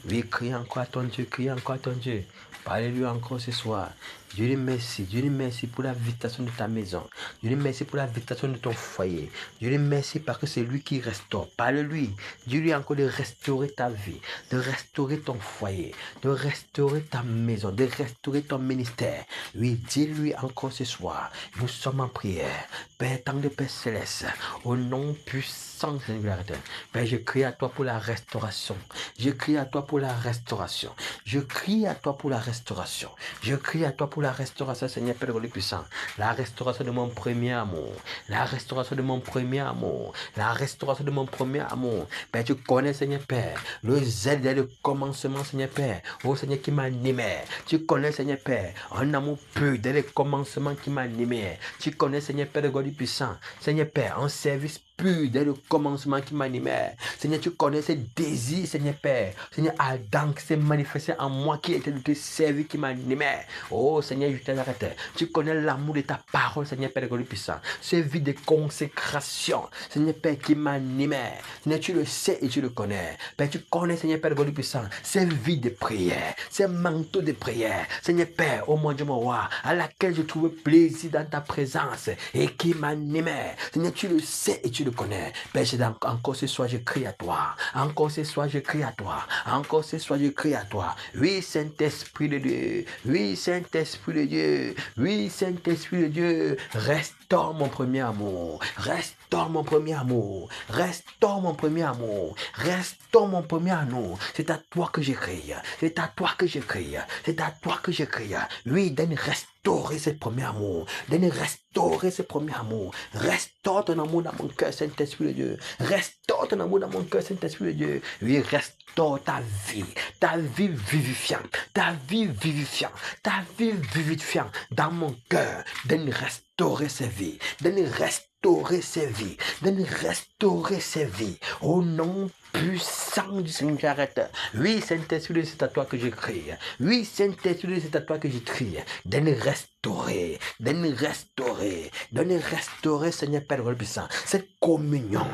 Oui, crie encore à ton Dieu, crie encore à ton Dieu. Parlez-lui encore ce soir. Dieu lui merci pour la visitation de ta maison. Dieu lui merci pour la visitation de ton foyer. Dieu lui merci parce que c'est lui qui restaure. Parle-lui. Dis-lui encore de restaurer ta vie, de restaurer ton foyer, de restaurer ta maison, de restaurer ton ministère. Oui, dis-lui encore ce soir. Nous sommes en prière. Père, tant de Père Céleste, au nom puissant de Seigneur, Père, je crie à toi pour la restauration. Je crie à toi pour la restauration. Je crie à toi pour la restauration. Je crie à toi pour la restauration, Seigneur Père le puissant. La restauration de mon premier amour. La restauration de mon premier amour. La restauration de mon premier amour. Père, tu connais, Seigneur Père, le zèle dès le commencement, Seigneur Père. Oh Seigneur qui m'animait. Tu connais, Seigneur Père, un amour pur dès le commencement qui m'animait. Tu connais, Seigneur Père, le God puissant. Seigneur Père, un service pur dès le commencement qui m'animait. Seigneur, tu connais ces désirs, Seigneur Père. Seigneur, Adam qui s'est manifesté en moi, qui était de te servir, qui m'animait. Oh Seigneur, je t'arrête. Tu connais l'amour de ta parole, Seigneur Père, le puissant. Ces vies de consécration, Seigneur Père, qui m'animait. Seigneur, tu le sais et tu le connais. Père, tu connais, Seigneur Père, le puissant, ces vies de prière, ces manteaux de prière, Seigneur Père, oh mon Dieu, mon roi, à laquelle je trouvais plaisir dans ta présence et qui m'animait. Seigneur, tu le sais et tu le connais. Père, encore ce soir, je crie à toi. Encore ce soir, je crie à toi. Encore ce soir, je crie à toi. Oui, Saint-Esprit de Dieu. Oui, Saint-Esprit de Dieu. Oui, Saint-Esprit de Dieu. Restaure mon premier amour. Restaure mon premier amour. Restaure mon premier amour. Restaure mon premier amour. C'est à toi que je crie. C'est à toi que je crie. C'est à toi que je crie. Oui, donne restaurer ce premier amour. Donne restaurer ce premier amour. Restaure ton amour dans mon cœur, Saint-Esprit de Dieu. Restaure ton amour dans mon cœur, Saint-Esprit de Dieu. Oui, restaure ta vie vivifiante, ta vie vivifiante, ta vie vivifiante dans mon cœur. Donne restaurer ces vies. Donne restaurer ces vies. Donne restaurer ces vies. Au nom puissant du Seigneur, j'arrête. Oui, Saint-Esprit, c'est à toi que je crie. Oui, Saint-Esprit, c'est à toi que je crie. Donne restaurer, donne restaurer, donne restaurer, Seigneur Père le puissant. Cette communion,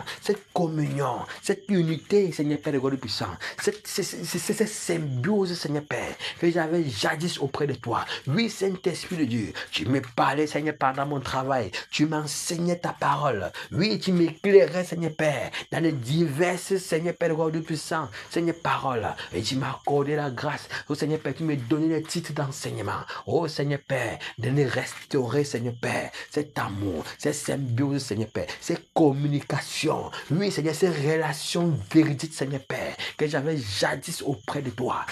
cette unité, Seigneur Père le puissant. Cette symbiose, Seigneur Père, que j'avais jadis auprès de toi. Oui, Saint-Esprit de Dieu, tu me parlais, Seigneur, pendant mon travail. Tu m'enseignais ta parole. Oui, tu m'éclairais, Seigneur Père, dans les diverses, Seigneur Père, le puissant, Seigneur, paroles. Et tu m'as accordé la grâce. Oh, Seigneur Père, tu m'as donné les titres d'enseignement. Oh, Seigneur Père, de les restaurer, Seigneur Père, cet amour, cette symbiose, Seigneur Père, ces communications. Oui, Seigneur, ces relations véridiques, Seigneur Père, que j'avais jadis auprès de toi.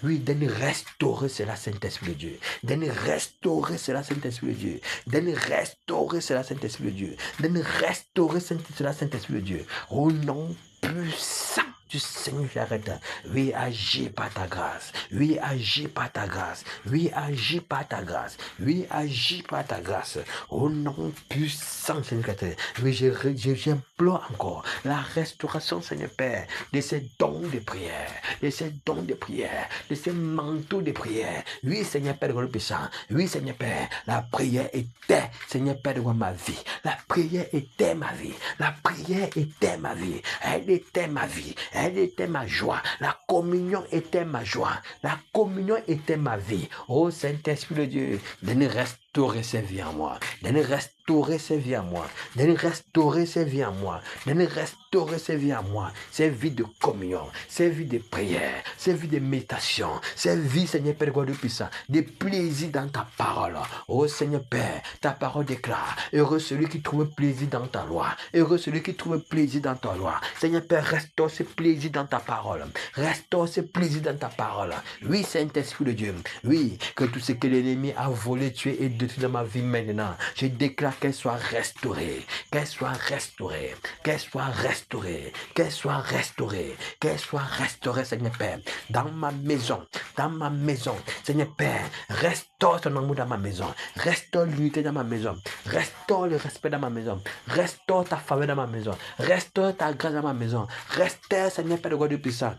Oui, de les restaurer, c'est la Saint-Esprit de Dieu. De les restaurer, c'est la Saint-Esprit de Dieu. De les restaurer, c'est la Saint-Esprit de Dieu. De les restaurer, c'est la Saint-Esprit de Dieu. Au nom puissant du Seigneur, j'arrête. Oui, agis par ta grâce. Oui, agis par ta grâce. Oui, agis par ta grâce. Oui, agis par ta grâce. Au nom puissant, Seigneur. Oui, j'implore encore la restauration, Seigneur Père, de ces dons de prière, de ces dons de prière, de ces manteaux de prière. Oui, Seigneur Père, le puissant. Oui, Seigneur Père, la prière était, Seigneur Père, de ma vie. La prière était ma vie. La prière était ma vie. Elle était ma vie. Elle était ma joie. La communion était ma joie. La communion était ma vie. Oh Saint-Esprit de Dieu, de restaurer ses vies en moi. De restaurer ses vies en moi. De restaurer ses vies en moi. De restaurer ses vies en moi. Ses vies de communion. Ses vies de prière. Ses vies de méditation. Ses vies, Seigneur Père, de puissant. De plaisir dans ta parole. Oh Seigneur Père, ta parole déclare. Heureux celui qui trouve plaisir dans ta loi. Heureux celui qui trouve plaisir dans ta loi. Seigneur Père, restaure ce plaisir dans ta parole. Restaure ce plaisir dans ta parole. Oui, Saint-Esprit de Dieu. Oui, que tout ce que l'ennemi a volé, tué et détruit dans ma vie maintenant, je déclare qu'elle soit restaurée. Qu'elle soit restaurée. Qu'elle soit restaurée. Qu'elle soit restaurée. Qu'elle soit restaurée, Seigneur Père. Dans ma maison. Dans ma maison. Seigneur Père, restaure ton amour dans ma maison. Restaure l'unité dans ma maison. Restaure le respect dans ma maison. Restaure ta faveur dans ma maison. Restaure ta grâce dans ma maison. Restaure, Seigneur Père de God puissant.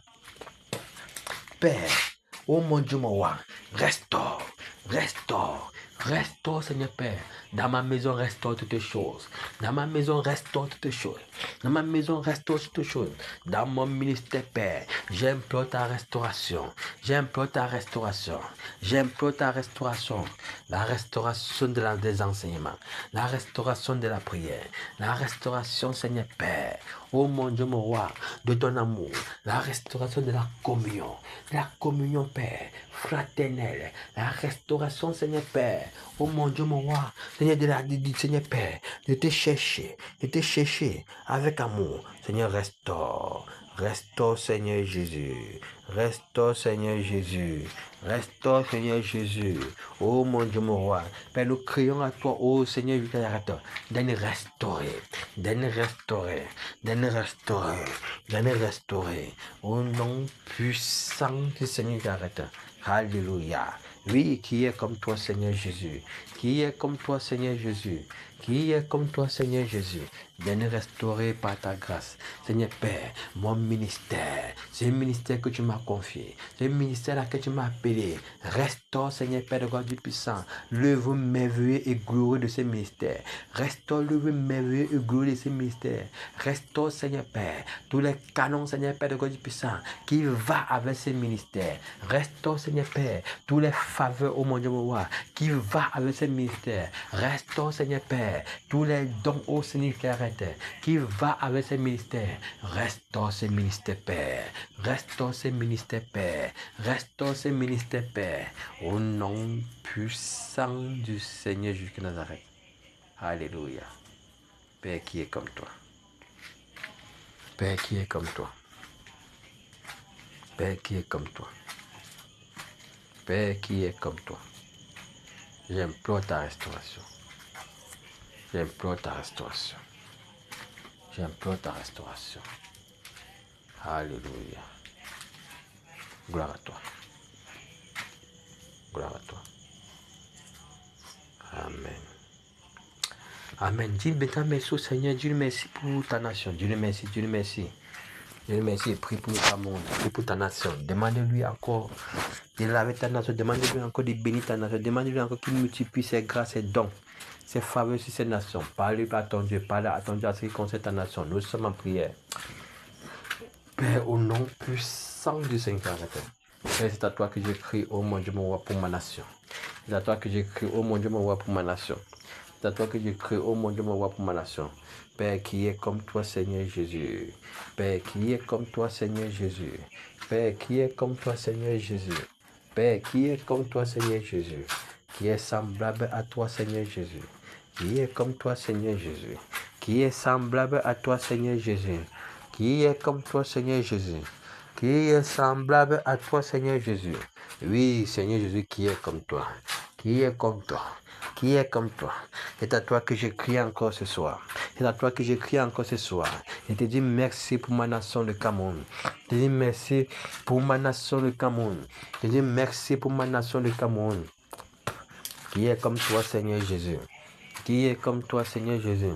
Père, oh mon Dieu, mon roi, restaure, restaure, restaure, Seigneur Père. Dans ma maison, restaure toutes choses. Dans ma maison, restaure toutes choses. Dans ma maison, restaure toutes choses. Dans mon ministère, Père, j'implore ta restauration. J'implore ta restauration. J'implore ta restauration. La restauration des enseignements. La restauration de la prière. La restauration, Seigneur Père. Oh mon Dieu, mon roi, de ton amour. La restauration de la communion. La communion, Père, fraternelle. La restauration, Seigneur Père. Oh mon Dieu, mon roi. Seigneur, Seigneur Père, de te chercher avec amour. Seigneur, restaure. Restaure, Seigneur Jésus. Restaure, Seigneur Jésus. Restaure, Seigneur Jésus. Oh mon Dieu, mon roi. Père, nous crions à toi, oh Seigneur, de nous restaurer. De nous restaurer. De nous restaurer. De nous restaurer. Au nom puissant du Seigneur, alléluia. Oui, qui est comme toi, Seigneur Jésus. Qui est comme toi, Seigneur Jésus. Qui est comme toi, Seigneur Jésus. De nous restaurer par ta grâce. Seigneur Père, mon ministère, c'est un ministère que tu m'as confié. C'est un ministère à que tu m'as appelé. Restaure, Seigneur Père de God du puissant, l'œuvre merveilleuse et glorieuse de ce ministère. Restaure l'œuvre merveilleuse et glorieuse de ce ministère. Restaure, Seigneur Père, tous les canons, Seigneur Père de God du puissant, qui va avec ce ministère. Restaure, Seigneur Père, tous les faveurs au monde qui va avec ce ministère. Restaure, Seigneur Père, tous les dons au Seigneur qui va avec ce ministère. Restaure ce ministère, Père. Restaure ce ministère, Père. Restaure ce ministère, Père. Au nom puissant du Seigneur Jésus de Nazareth. Alléluia. Père qui est comme toi. Père qui est comme toi. Père qui est comme toi. Père qui est comme toi. J'implore ta restauration. J'implore ta restauration. J'implore ta restauration. Alléluia. Gloire à toi. Gloire à toi. Amen. Amen. Dis maintenant merci au Seigneur. Dieu merci pour ta nation. Dieu merci. Dieu merci. Dieu merci. Prie pour ta monde. Prie pour ta nation. Demande-lui encore de laver ta nation. Demande-lui encore de bénir ta nation. Demande-lui encore qu'il multiplie ses grâces et dons. C'est faveur sur cette nation. Parle à ton Dieu. Parle à ton Dieu à ce qui concerne ta nation. Nous sommes en prière. Père, au nom puissant du Seigneur. Père, c'est à toi que j'écris, oh mon Dieu, mon roi, pour ma nation. C'est à toi que j'écris, oh mon Dieu, mon roi, pour ma nation. C'est à toi que j'écris, oh mon Dieu, mon roi, pour ma nation. Père, qui est comme toi, Seigneur Jésus. Père, qui est comme toi, Seigneur Jésus. Père, qui est comme toi, Seigneur Jésus. Père, qui est comme toi, Seigneur Jésus. Qui est semblable à toi, Seigneur Jésus. Qui est comme toi, Seigneur Jésus. Qui est semblable à toi, Seigneur Jésus. Qui est comme toi, Seigneur Jésus. Qui est semblable à toi, Seigneur Jésus. Oui, Seigneur Jésus, qui est comme toi. Qui est comme toi. Qui est comme toi. C'est à toi que je crie encore ce soir. C'est à toi que je crie encore ce soir. Je te dis merci pour ma nation, le Cameroun. Je te dis merci pour ma nation, le Cameroun. Je te dis merci pour ma nation, le Cameroun. Qui est comme toi, Seigneur Jésus. Qui est comme toi, Seigneur Jésus.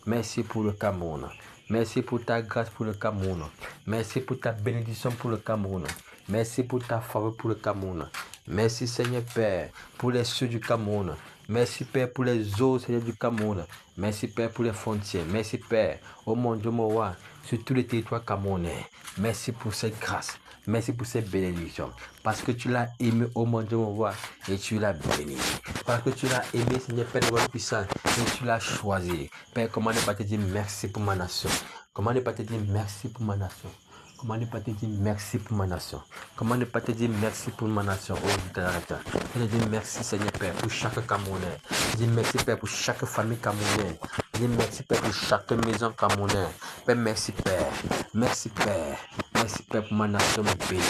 Merci pour le Cameroun. Merci pour ta grâce pour le Cameroun. Merci pour ta bénédiction pour le Cameroun. Merci pour ta faveur pour le Cameroun. Merci, Seigneur Père, pour les cieux du Cameroun. Merci, Père, pour les eaux, Seigneur, du Cameroun. Merci, Père, pour les frontières. Merci, Père, oh mon Dieu, mon roi, sur tous les territoires camerounais. Merci pour cette grâce. Merci pour cette bénédiction. Parce que tu l'as aimé, oh mon Dieu, mon roi, et tu l'as béni. Parce que tu l'as aimé, Seigneur, Père, de puissant, et tu l'as choisi. Père, comment ne pas te dire merci pour ma nation? Comment ne pas te dire merci pour ma nation? Comment ne pas te dire merci pour ma nation? Comment ne pas te dire merci pour ma nation? Oh, je te dis merci, Seigneur Père, pour chaque Camerounais. Je dis merci, Père, pour chaque famille camerounaise. Je dis merci, Père, pour chaque maison camerounaise. Père, merci, Père. Merci, Père. Merci, Père, pour ma nation bénie,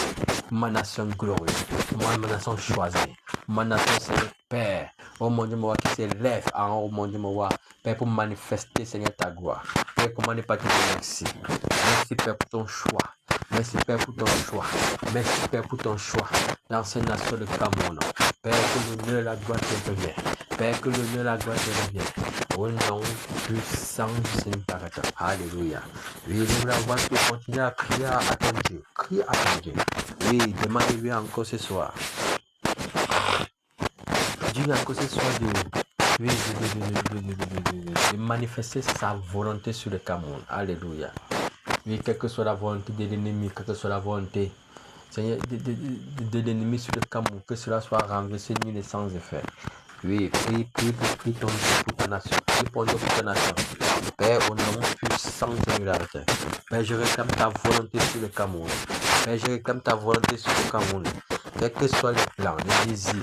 pour ma nation glorieuse, pour ma nation choisie, pour ma nation, Seigneur Père. Oh mon Dieu, mon roi, qui s'élève en haut, mon Dieu, mon roi, Père, pour manifester, Seigneur, ta gloire. Père, comment ne pas te dire merci? Merci, Père, pour ton choix. Merci, Père, pour ton choix. Merci, Père, pour ton choix dans cette nation de Cameroun. Père, que l'honneur et la gloire te reviennent. Père, que l'honneur et la gloire te reviennent. Au nom puissant du Seigneur. Alléluia. Oui, nous la voix qui continue à crier à ton Dieu. Crie à ton Dieu. Oui, demandez-lui encore ce soir. Dieu encore ce soir de manifester sa volonté sur le Cameroun. Alléluia. Oui, quelle que soit la volonté de l'ennemi, quelle que soit la volonté, Seigneur, de l'ennemi sur le Cameroun, que cela soit renversé, nul et sans effet. Oui, prie ton Dieu pour ta nation. Prie pour ta nation. Père, au nom puissant de la terre. Père, je réclame ta volonté sur le Cameroun. Père, je réclame ta volonté sur le Cameroun. Quels que soient les plans, les désirs,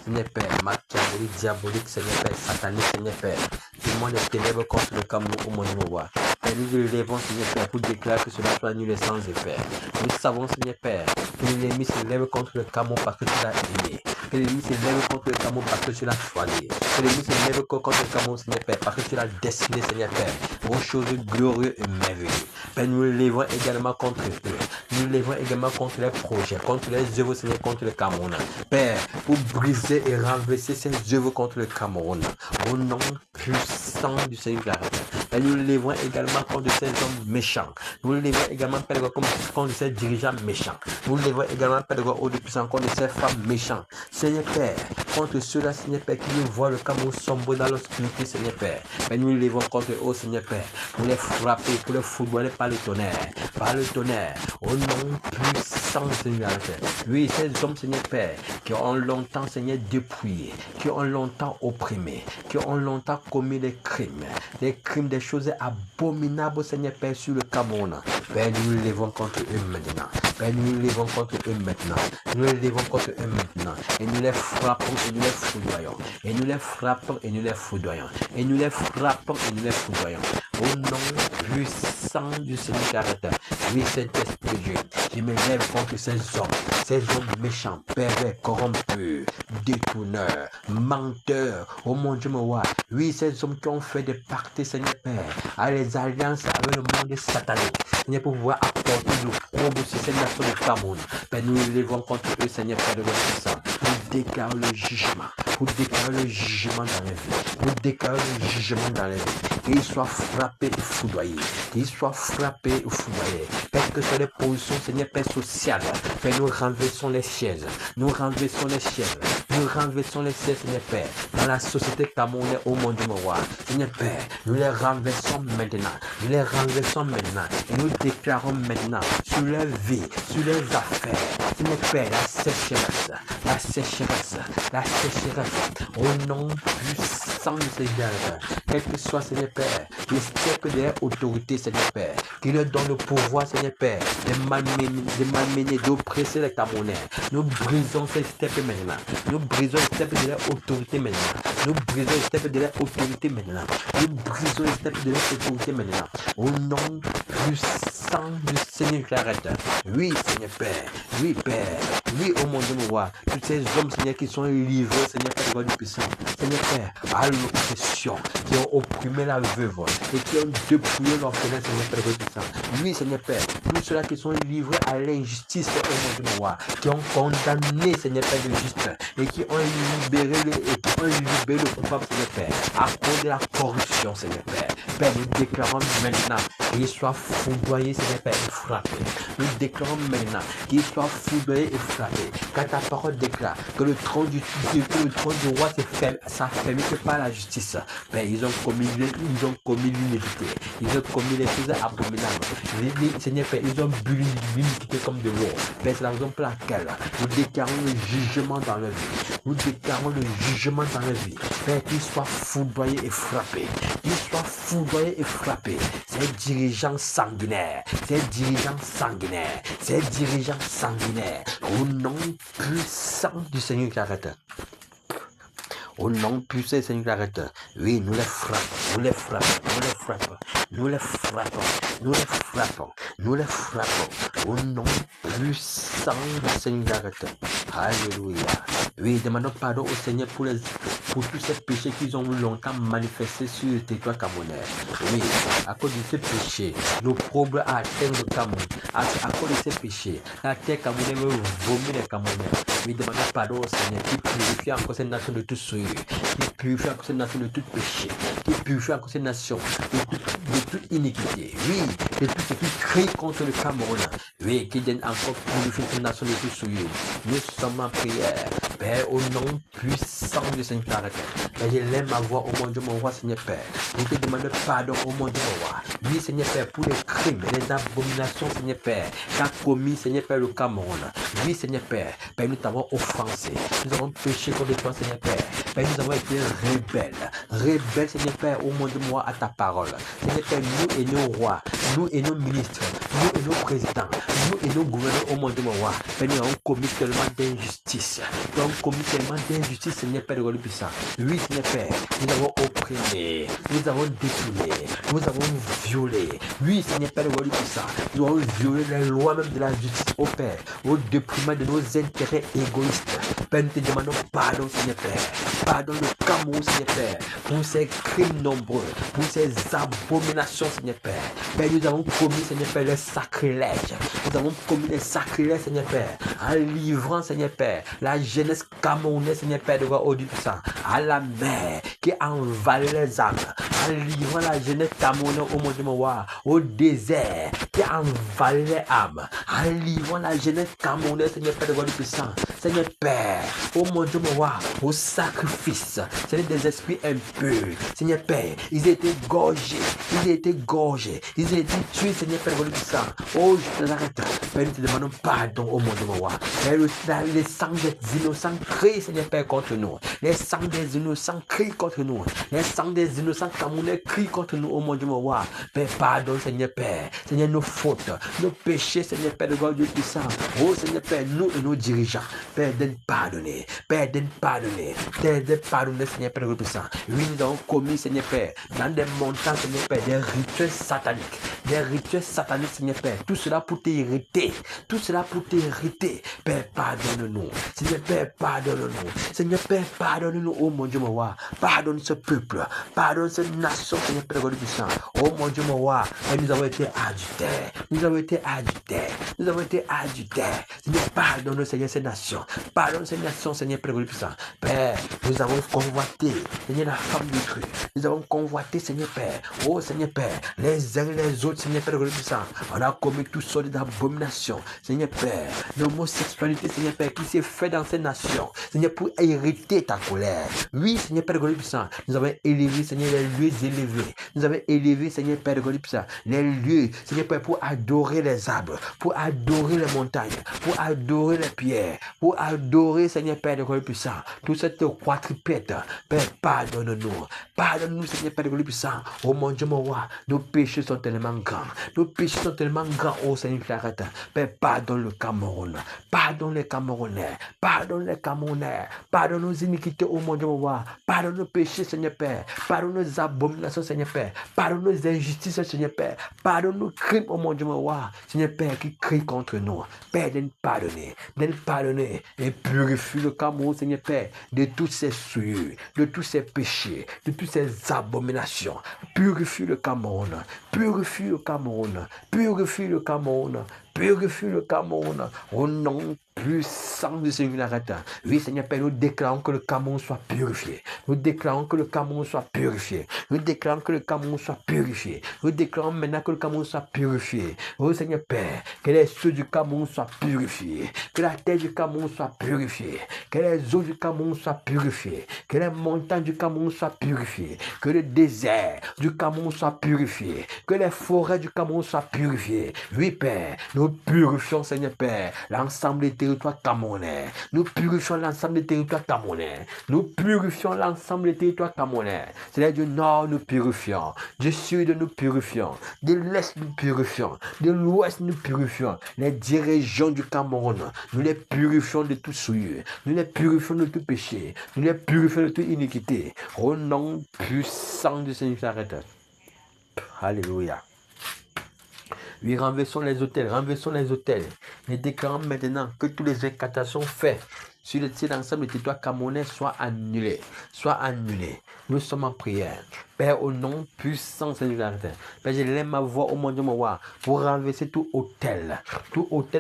Seigneur Père, machiavélique, diabolique, Seigneur Père, satanique, Seigneur Père, tout le monde est ténèbres contre le Cameroun, au mon roi. Père, nous le levons, Seigneur Père, pour déclarer que cela soit nul et sans effet. Nous savons, Seigneur Père, que l'ennemi se lève contre le Cameroun parce que tu l'as aimé. Que l'ennemi se lève contre le Cameroun parce que tu l'as choisi. Que l'ennemi se lève contre le Cameroun, Seigneur Père, parce que tu l'as destiné, Seigneur Père, aux choses glorieuses et merveilleuses. Père, nous le levons également contre eux. Nous le levons également contre les projets, contre les œuvres, Seigneur, contre le Cameroun. Père, pour briser et renverser ces œuvres contre le Cameroun. Au nom puissant du Seigneur. Et nous le levons également contre ces hommes méchants. Nous le levons également, Père, contre ces dirigeants méchants. Nous le levons également, Père, au-dessus contre ces femmes méchantes. Seigneur Père, contre ceux-là, Seigneur Père, qui nous voient le Cameroun sombre dans l'obscurité, Seigneur Père. Et nous le levons contre eux, Seigneur Père, pour les frapper, pour les foudroyer par le tonnerre. Par le tonnerre, au nom puissant, Seigneur. Oui, ces hommes, Seigneur Père, qui ont longtemps, Seigneur, dépouillé, qui ont longtemps opprimé, qui ont longtemps commis des crimes, des choses abominables, Seigneur Père, sur le Cameroun. Père, nous les levons contre eux maintenant. Père, nous les levons contre eux maintenant. Nous les levons contre eux maintenant. Et nous les frappons et nous les foudroyons. Et nous les frappons et nous les foudroyons. Et nous les frappons et nous les foudroyons. Au nom puissant du Seigneur caractère. Oui, Saint-Esprit Dieu, je me lève contre ces hommes méchants, pervers, corrompus, détourneurs, menteurs. Oh mon Dieu, mon roi. Oui, ces hommes qui ont fait des pactes, Seigneur Père, à les alliances avec le monde satanique. Seigneur, pour pouvoir apporter le trouble sur cette nation de Cameroun. Père, nous les levons contre eux, Seigneur Père de notre puissance. Nous déclarons le jugement. Pour déclarer le jugement dans les vies. Pour déclarer le jugement dans les vies. Qu'ils soient frappés et foudroyés. Qu'ils soient frappés et foudroyés. Quelles que soient les positions, Seigneur Père, sociales. Père, nous renversons les sièges. Nous renversons les sièges. Nous renversons les sièges, Seigneur Père. Dans la société camerounaise, au monde du roi. Seigneur Père, nous les renversons maintenant. Nous les renversons maintenant. Et nous déclarons maintenant sur leur vie, sur leurs affaires. Seigneur Père, la sécheresse. La sécheresse. La sécheresse. Au nom puissant de Seigneur. Quel que soit, Seigneur Père, le siècle de leur autorité, Seigneur Père, qui leur donne le pouvoir, Seigneur Père, de malmener, d'oppresser les Camerounais. Nous brisons ces steps maintenant. Nous brisons les steps de leur autorité maintenant. Nous brisons les steps de leur autorité maintenant. Nous brisons les steps de leur autorité maintenant. Au nom puissant du Seigneur Clarette. Oui, Seigneur Père. Oui, Père. Oui, au mon Dieu, mon roi. Tous ces hommes, Seigneur, qui sont livrés, Seigneur Père, God du puissant. Seigneur Père, à l'oppression, qui ont opprimé la veuve et qui ont dépouillé l'orphelin, Seigneur Père, God du puissant. Oui, Seigneur Père, tous ceux-là qui sont livrés à l'injustice, au mon Dieu, mon roi, qui ont condamné, Seigneur Père, le juste et qui ont libéré le coupable, Seigneur Père, à cause de la corruption, Seigneur Père. Père, nous déclarons maintenant qu'il soit foudroyé, Seigneur Père, et frappé. Nous déclarons maintenant qu'il soit foudroyé et frappé. Quand ta parole déclare que le trône du roi s'affermit par la justice, Père, ils ont commis l'iniquité, ils ont commis les choses abominables. Seigneur Père, ils ont bu l'iniquité comme de l'eau. Père, c'est la raison pour laquelle nous déclarons le jugement dans leur vie. Nous déclarons le jugement dans leur vie. Père, qu'il soit foudroyé et frappé. Qu'il soit foudroyé et frappé. Ces dirigeants sanguinaires, au nom puissant du Seigneur qui arrête. Au nom puissant du Seigneur qui arrête. Oui, nous les frappons, nous les frappons, nous les frappons, nous les frappons, nous les frappons, nous les frappons. Au nom puissant du Seigneur qui arrête. Alléluia. Oui, demandons pardon au Seigneur pour tous ces péchés qu'ils ont longtemps manifestés sur le territoire camerounais. Oui, à cause de ces péchés, nos problèmes atteignent le Cameroun. À cause de ces péchés, la terre camerounaise veut vomir les Camerounais. Oui, demandons pardon au Seigneur qui purifie encore cette nation de toute souillure, qui purifie encore cette nation de tout péché, qui purifie encore cette nation de toute iniquité. Oui, de tout ce qui crie contre le Cameroun. Oui, qui donne encore purifier cette nation de toute souillure. Nous sommes en prière. Père, au nom puissant du Seigneur qui arrête. Père, je lève ma voix au mon Dieu, mon roi, Seigneur Père. Je te demande pardon au mon Dieu, mon roi. Oui, Seigneur Père, pour les crimes, les abominations, Seigneur Père, qu'a commis, Seigneur Père, le Cameroun. Oui, Seigneur Père, Père, nous t'avons offensé. Nous avons péché contre toi, Seigneur Père. Père, nous avons été rebelles, Seigneur Père, au mon Dieu, mon roi, à ta parole. Seigneur Père, nous et nos rois, nous et nos ministres, nous et nos présidents, nous et nos gouverneurs, au mon Dieu, mon roi. Père, nous avons commis tellement d'injustice. Nous avons commis tellement d'injustice, Seigneur Père, de God puissant. Oui, Seigneur Père, nous avons opprimé, nous avons détourné, nous avons violé. Oui, Seigneur Père, de God puissant, nous avons violé les lois même de la justice, au Père, au déprimant de nos intérêts égoïstes. Père, nous te demandons pardon, Seigneur Père. Pardon le Cameroun, Seigneur Père, pour ces crimes nombreux, pour ces abominations, Seigneur Père. Père, nous avons commis, Seigneur Père, les sacrilèges. Nous avons commis les sacrilèges, Seigneur Père, en livrant, Seigneur Père, la jeunesse camerounaise, Seigneur Père, de roi au Dieu puissant, à la mer qui envahit les âmes, en livrant la jeunesse camerounaise au monde de roi, au désert qui envahit les âmes, en livrant la jeunesse camerounaise, Seigneur Père, de roi du puissant, Seigneur Père, au monde de roi, au sacrifice, Seigneur, des esprits impurs, Seigneur Père, ils étaient gorgés, ils étaient tués, Seigneur Père, de roi du puissant. Oh, je te l'arrête. Père, nous te demandons pardon au monde de roi. Père, les sangs des innocents crient, Seigneur Père, contre nous. Les sangs des innocents crient contre nous. Les sangs des innocents camerounais crient contre nous, au monde de roi. Père, pardon, Seigneur Père. Seigneur, nos fautes, nos péchés, Seigneur Père, de God Dieu puissant. Oh, Seigneur Père, nous et nos dirigeants. Père, donne pardonner. Père, donne pardonner. Père, donne pardonner, Seigneur Père, de God puissant. Oui, nous avons commis, Seigneur Père, dans des montagnes, Seigneur Père, des rituels sataniques. Des rituels sataniques, Seigneur Père. Tout cela pour t'irriter. Tout cela pour t'irriter. Père, pardonne-nous. Seigneur Père, pardonne-nous. Seigneur Père, pardonne-nous, oh mon Dieu, mon roi. Pardonne ce peuple. Pardonne cette nation, Seigneur Père, God puissant. Oh mon Dieu, mon roi. Et nous avons été adultères. Nous avons été adultères. Nous avons été adultères. Seigneur, pardonne, Seigneur, ces nations. Pardonne ces nations, Seigneur Père, God puissant. Père, nous avons convoité, Seigneur, la femme du truc. Nous avons convoité, Seigneur Père. Oh Seigneur Père, les uns et les autres, Seigneur Père, God puissant. On a commis toutes sortes d'abominations, Seigneur Père. L'homosexualité, Seigneur Père, qui s'est fait dans ces nations, Seigneur, pour hériter ta colère. Oui, Seigneur Père, God puissant. Nous avons élevé, Seigneur, les lieux élevés. Nous avons élevé, Seigneur Père, God puissant, les lieux, Seigneur Père, pour adorer les arbres, pour adorer les montagnes, pour adorer les pierres, pour adorer, Seigneur Père, de God puissant, toute cette quadrupède. Père, pardonne-nous. Pardonne-nous, Seigneur Père, de God puissant. Oh mon Dieu, mon roi, nos péchés sont tellement grands. Nos péchés sont tellement grands, oh Seigneur, arrête. Père, pardonne le Cameroun. Pardonne les Camerounais. Pardonne les Camerounais. Pardonne nos iniquités, oh mon Dieu, mon roi. Pardonne nos péchés, Seigneur Père. Pardonne nos abominations, Seigneur Père. Pardonne nos injustices, Seigneur Père. Pardonne nos crimes, oh mon Dieu, mon roi. Seigneur Père, qui crie contre nous. Père, donne pardonner et purifie le Cameroun, Seigneur Père, de toutes ces souillures, de tous ces péchés, de toutes ces abominations. Purifie le Cameroun. Purifie le Cameroun. Purifie le Cameroun. Purifie le Cameroun. Au nom puissant du Seigneur l'arrête. Oui, Seigneur Père, nous déclarons que le Cameroun soit purifié. Nous déclarons que le Cameroun soit purifié. Nous déclarons que le Cameroun soit purifié. Nous déclarons maintenant que le Cameroun soit purifié. Oh Seigneur Père, que les cieux du Cameroun soient purifiés. Que la terre du Cameroun soit purifiée. Que les eaux du Cameroun soient purifiées. Que les montagnes du Cameroun soient purifiées. Que le désert du Cameroun soit purifié. Que les forêts du Cameroun soient purifiées. Oui, Père, nous purifions, Seigneur Père, l'ensemble des territoires camerounais. Nous purifions l'ensemble des territoires camerounais. Nous purifions l'ensemble des territoires camerounais. C'est-à-dire du nord, nous purifions. Du sud, nous purifions. De l'est, nous purifions. De l'ouest, nous purifions. Les 10 régions du Cameroun, nous les purifions de tout souillure. Nous les purifions de tout péché. Nous les purifions de toute iniquité. Au nom puissant du Seigneur s'arrête. Alléluia. Oui, renversons les hôtels, et déclarons maintenant que toutes les incantations faites sur l'ensemble du territoire camerounais soient annulées. Nous sommes en prière. Père, au nom puissant, Seigneur, Père, je lève ma voix au mon Dieu, pour renverser tout hôtel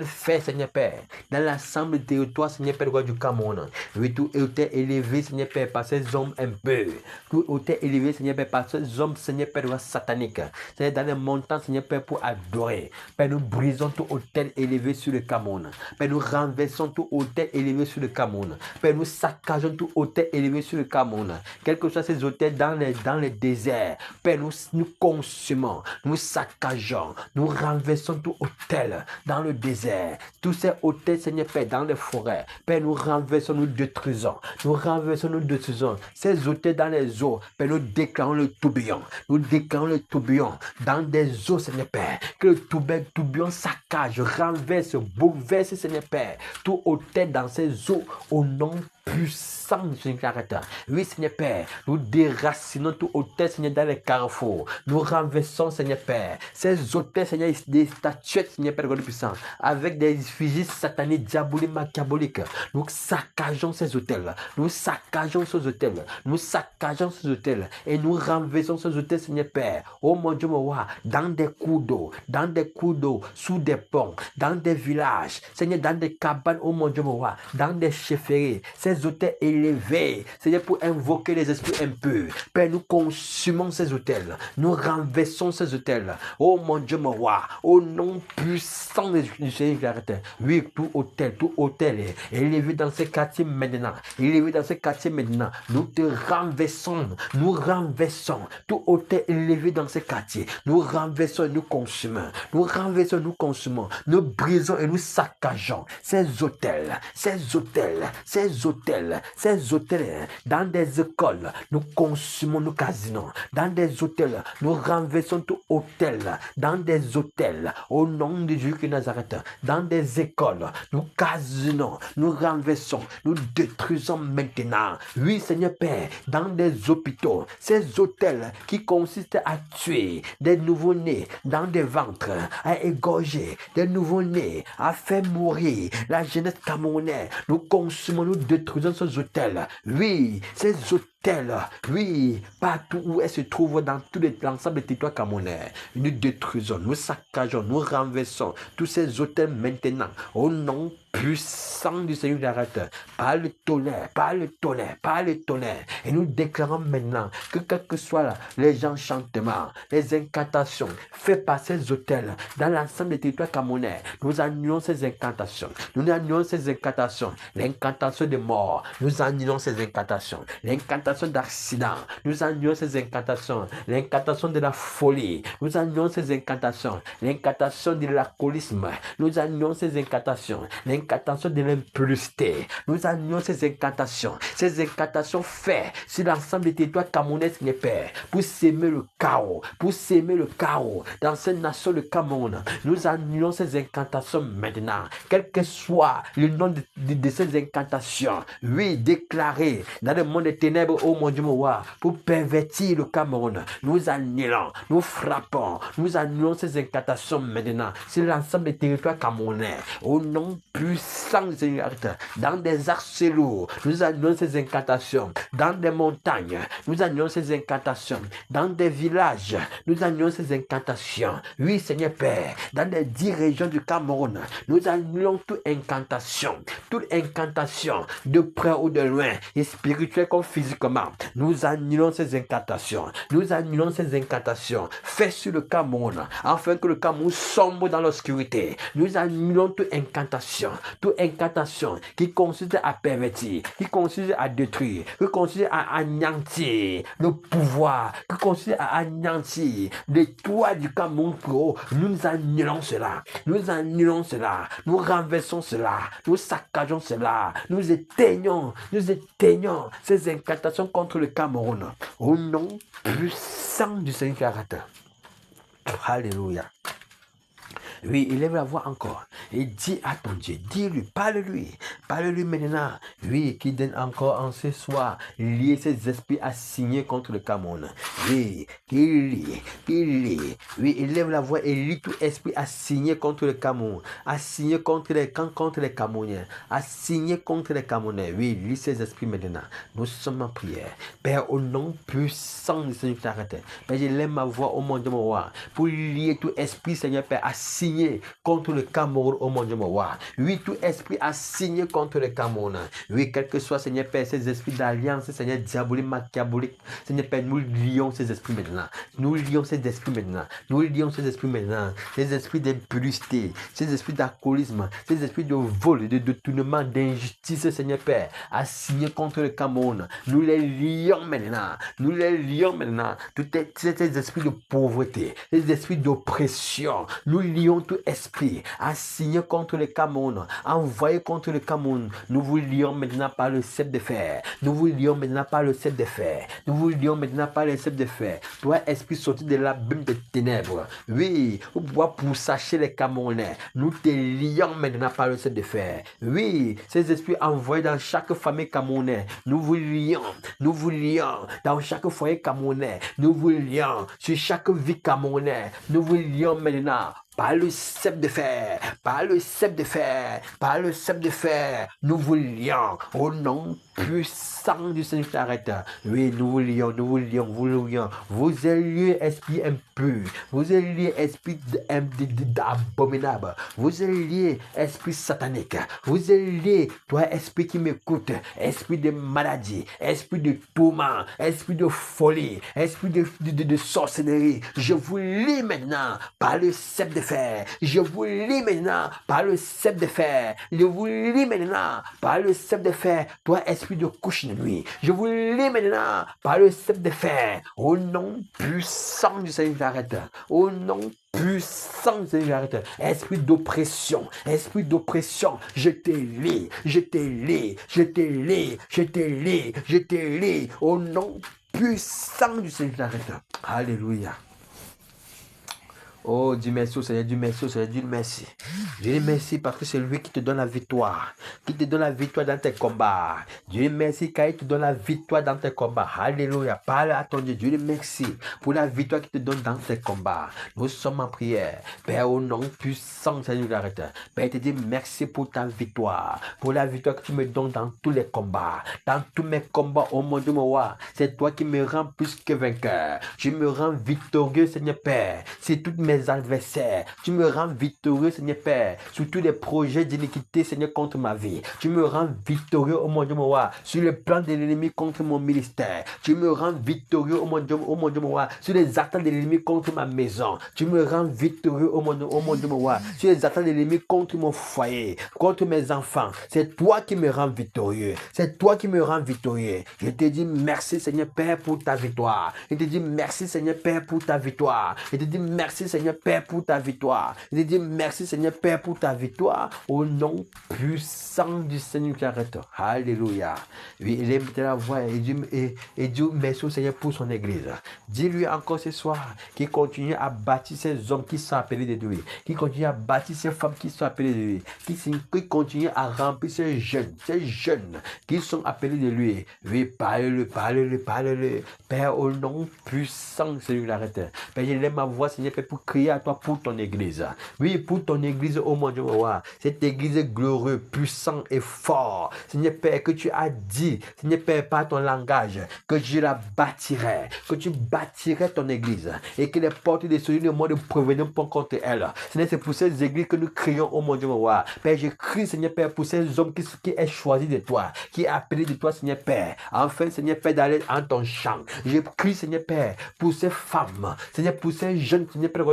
fait, Seigneur Père, dans l'ensemble du territoire, Seigneur Père, roi du Cameroun. Oui, tout hôtel élevé, Seigneur Père, par ces hommes impurs. Tout hôtel élevé, Seigneur Père, par ces hommes, Seigneur Père, roi satanique. C'est dans les montants, Seigneur Père, pour adorer. Père, nous brisons tout hôtel élevé sur le Cameroun. Père, nous renversons tout hôtel élevé sur le Cameroun. Père, nous saccageons tout hôtel élevé sur le Cameroun. Quels que soient ces hôtels dans les déserts, Père, nous consumons, nous saccageons, nous renversons tout hôtel dans le désert. Tous ces hôtels, Seigneur Père, dans les forêts. Père, nous renversons, nous détruisons. Ces hôtels dans les eaux, Père, nous déclarons le tourbillon. Dans des eaux, Seigneur Père. Que le tourbillon saccage, renverse, bouleverse, Seigneur Père. Tout hôtel dans ces eaux, au nom puissant du Seigneur. Oui, Seigneur Père, nous déracinons tout hôtel, Seigneur, dans les carrefours. Nous renversons, Seigneur Père, ces hôtels, Seigneur, des statuettes, Seigneur Père, God puissant, avec des effigies sataniques, diaboliques, machiavéliques. Nous saccageons ces hôtels. Et nous renversons ces hôtels, Seigneur Père. Oh mon Dieu, mon roi, dans des cours d'eau, sous des ponts, dans des villages, Seigneur, dans des cabanes, oh mon Dieu, mon roi, dans des chefferies, ces hôtels élevés, Seigneur, pour invoquer les esprits impurs. Père, nous consumons ces hôtels, nous renversons ces hôtels. Oh mon Dieu, mon roi, au nom puissant du Seigneur. Oui, tout hôtel est élevé dans ces quartiers maintenant. Nous te renversons, tout hôtel élevé dans ces quartiers. Nous renversons et nous consumons. Nous brisons et nous saccageons ces hôtels dans des écoles. Nous consumons, nous casinons. Dans des hôtels, nous renversons tout hôtel. Dans des hôtels, au nom de Jésus de Nazareth, dans des écoles, nous casinons, nous renversons, nous détruisons maintenant. Oui, Seigneur Père, dans des hôpitaux, ces hôtels qui consistent à tuer des nouveau-nés dans des ventres, à égorger des nouveau-nés, à faire mourir la jeunesse camerounaise. Nous consumons, nous détruisons ces hôtels. Oui, ces hôtels, oui, partout où elles se trouvent dans tout l'ensemble des territoires camerounais. Nous détruisons, nous saccageons, nous renversons tous ces hôtels maintenant. Au nom puissant du Seigneur d'arrête, par le tonnerre. Et nous déclarons maintenant que quel que soit les enchantements, les incantations faites par ces hôtels dans l'ensemble des territoires camerounais, nous annulons ces incantations. L'incantation de mort, nous annulons ces incantations. L'incantation d'accident, nous annulons ces incantations. L'incantation de la folie, nous annulons ces incantations. L'incantation de l'alcoolisme, nous annulons ces incantations. L'incantation de l'impudicité, nous annulons ces incantations. Ces incantations faites sur l'ensemble des territoires camerounais, Seigneur Père, pour s'aimer le chaos, dans cette nation de Cameroun. Nous annulons ces incantations maintenant, quel que soit le nom de ces incantations. Oui, déclarées dans le monde des ténèbres oh mon Dieu, mon roi, pour pervertir le Cameroun. Nous annulons, nous frappons, nous annulons ces incantations maintenant sur l'ensemble des territoires camerounais. Au nom puissant du Seigneur, dans des axes lourds, nous annulons ces incantations. Dans des montagnes, nous annulons ces incantations. Dans des villages, nous annulons ces incantations. Oui, Seigneur Père, dans les 10 régions du Cameroun, nous annulons toute incantation de près ou de loin, et spirituel comme physiquement. Nous annulons ces incantations. Nous annulons ces incantations faites sur le Cameroun, afin que le Cameroun sombre dans l'obscurité. Nous annulons toute incantation qui consiste à pervertir, qui consiste à détruire, qui consiste à anéantir le pouvoir, qui consiste à anéantir les toits du Cameroun pro. Nous annulons cela. Nous annulons cela. Nous renversons cela. Nous saccageons cela. Nous éteignons ces incantations contre le Cameroun. Au nom puissant du Seigneur. Alléluia. Oui, il lève la voix encore et dit à ton Dieu, dis-lui, parle-lui maintenant. Oui, qui donne encore en ce soir, lier ses esprits assignés contre le Cameroun. Oui, qu'il lit. Oui, il lève la voix et lit tout esprit assigné contre le Cameroun, assigné contre les Camerounais, assigné contre les Camerounais. Oui, lis ces esprits maintenant. Nous sommes en prière. Père, au nom puissant du Seigneur, Père, je lève ma voix au monde de mon roi pour lier tout esprit, Seigneur Père, assigné contre le Cameroun, au mon Dieu, mon roi. Oui, tout esprit assigné contre le Cameroun. Oui, quel que soit, Seigneur Père, ces esprits d'alliance, Seigneur, diabolique, machiavélique, Seigneur Père, nous lions ces esprits maintenant. Nous lions ces esprits maintenant. Nous lions ces esprits maintenant. Ces esprits d'impudicité, ces esprits d'alcoolisme, ces esprits de vol, de détournement, d'injustice, Seigneur Père, assignés contre le Cameroun. Nous les lions maintenant. Nous les lions maintenant. Tous ces esprits de pauvreté, ces esprits d'oppression, nous lions tout esprit assigné contre le Cameroun, envoyé contre le Cameroun. Nous vous lions maintenant par le sceptre de fer. Nous vous lions maintenant par le sceptre de fer. Nous vous lions maintenant par le sceptre de fer. Toi, esprit sorti de l'abîme des ténèbres. Oui, pour pouvoir pourchasser les Camerounais. Nous te lions maintenant par le sceptre de fer. Oui, ces esprits envoyés dans chaque famille camerounaise. Nous vous lions dans chaque foyer camerounais. Nous vous lions sur chaque vie camerounaise. Nous vous lions maintenant par le sceptre de fer, par le sceptre de fer, par le sceptre de fer, nous vous lions au nom puissant du Seigneur. Oui, nous vous lions, vous lions. Vous êtes liés, esprit impur. Vous êtes liés, esprit abominable. Vous êtes liés, esprit satanique. Vous êtes liés, toi, esprit qui m'écoute, esprit de maladie, esprit de tourment, esprit de folie, esprit de sorcellerie. Je vous lis maintenant par le sceptre de fer. Je vous lis maintenant par le sceptre de fer. Je vous lis maintenant par le sceptre de fer. Toi, esprit de couche de nuit. Je vous lis maintenant par le sceptre de fer. Au nom puissant du Seigneur, j'arrête. Au nom puissant du Seigneur, j'arrête. Esprit d'oppression, je te lis. Au nom puissant du Seigneur, j'arrête. Alléluia. Oh, Dieu merci au Seigneur, Dieu merci au Seigneur, Dieu merci. Dieu merci parce que c'est lui qui te donne la victoire, dans tes combats. Dieu merci car il te donne la victoire dans tes combats. Alléluia. Parle à ton Dieu. Dieu merci pour la victoire qu'il te donne dans tes combats. Nous sommes en prière. Père, au nom puissant, Seigneur, Père, te dis merci pour ta victoire, pour la victoire que tu me donnes dans tous les combats. Dans tous mes combats, oh mon Dieu, mon roi, c'est toi qui me rends plus que vainqueur. Je me rends victorieux, Seigneur Père. C'est toutes mes adversaires. Tu me rends victorieux, Seigneur Père, sur tous les projets d'iniquité, Seigneur, contre ma vie. Tu me rends victorieux, oh mon Dieu, mon roi, sur le plan de l'ennemi contre mon ministère. Tu me rends victorieux, oh mon Dieu, mon roi, sur les attaques de l'ennemi contre ma maison. Tu me rends victorieux, oh mon Dieu, mon roi, sur les attaques de l'ennemi contre mon foyer, contre mes enfants. C'est toi qui me rends victorieux. C'est toi qui me rends victorieux. Je te dis merci, Seigneur Père, pour ta victoire. Je te dis merci, Seigneur Père, pour ta victoire. Je te dis merci, Seigneur Seigneur Père, pour ta victoire. Je te dis merci, Seigneur Père, pour ta victoire. Au nom puissant du Seigneur qui arrête. Alléluia. Oui, il aime la voix et Dieu merci au Seigneur pour son église. Dis-lui encore ce soir qu'il continue à bâtir ces hommes qui sont appelés de lui, qui continue à bâtir ces femmes qui sont appelées de lui, qui continue à remplir ces jeunes qui sont appelés de lui. Oui, parle-le. Père, au nom puissant, Seigneur, l'arrête. Père, je lève ma voix, Seigneur, Père, pour crier à toi pour ton église. Oui, pour ton église, oh mon Dieu, cette église glorieuse, puissante et forte. Seigneur Père, que tu as dit, Seigneur Père, par ton langage, que je la bâtirai, que tu bâtirais ton église et que les portes des cieux du monde ne proviennent pas contre elle. Seigneur, c'est pour ces églises que nous crions, oh mon Dieu, Père, je crie, Seigneur Père, pour ces hommes qui est choisi de toi, qui est appelé de toi, Seigneur Père. Enfin, Seigneur Père, d'aller en ton champ. Je prie, Seigneur Père, pour ces femmes, Seigneur, pour ces jeunes, Seigneur Père,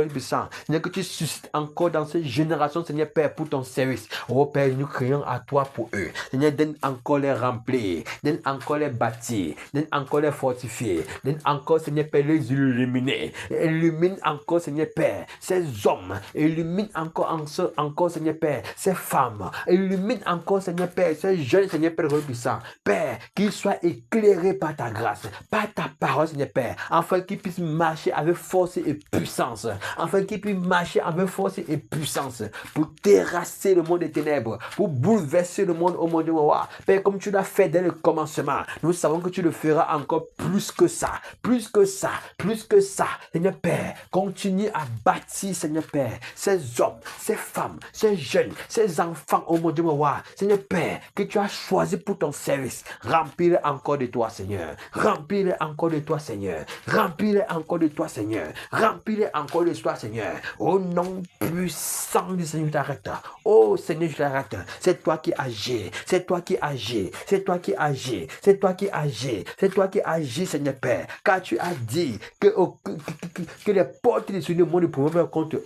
Seigneur, que tu suscites encore dans cette génération, Seigneur Père, pour ton service. Oh Père, nous crions à toi pour eux. Seigneur, donne encore les remplir, donne encore les bâtir, donne encore les fortifier, donne encore, Seigneur Père, les illuminer. Illumine encore, Seigneur Père, ces hommes. Illumine encore, Seigneur Père, ces femmes. Illumine encore, Seigneur Père, ces jeunes, Seigneur Père, puissant. Père, qu'ils soient éclairés par ta grâce, par ta parole, Seigneur Père, afin qu'ils puissent marcher avec force et puissance, afin qu'ils puissent marcher avec force et puissance, pour terrasser le monde des ténèbres, pour bouleverser le monde au monde de moi. Père, comme tu l'as fait dès le commencement, nous savons que tu le feras encore plus que ça, plus que ça, plus que ça. Seigneur Père, continue à bâtir, Seigneur Père, ces hommes, ces femmes, ces jeunes, ces enfants au monde de moi. Seigneur Père, que tu as choisi pour ton service, remplis-les encore de toi, Seigneur. Remplis-les encore de toi, Seigneur. Remplis-les encore de toi, Seigneur. Remplis-les encore de toi, Seigneur. Au nom puissant du Seigneur, je t'arrête. Oh Seigneur, je t'arrête. C'est toi qui agis. C'est toi qui agis. C'est toi qui agis. C'est toi qui agis. C'est toi qui agis, Seigneur Père. Car tu as dit que les portes du Seigneur ne pourront pas contre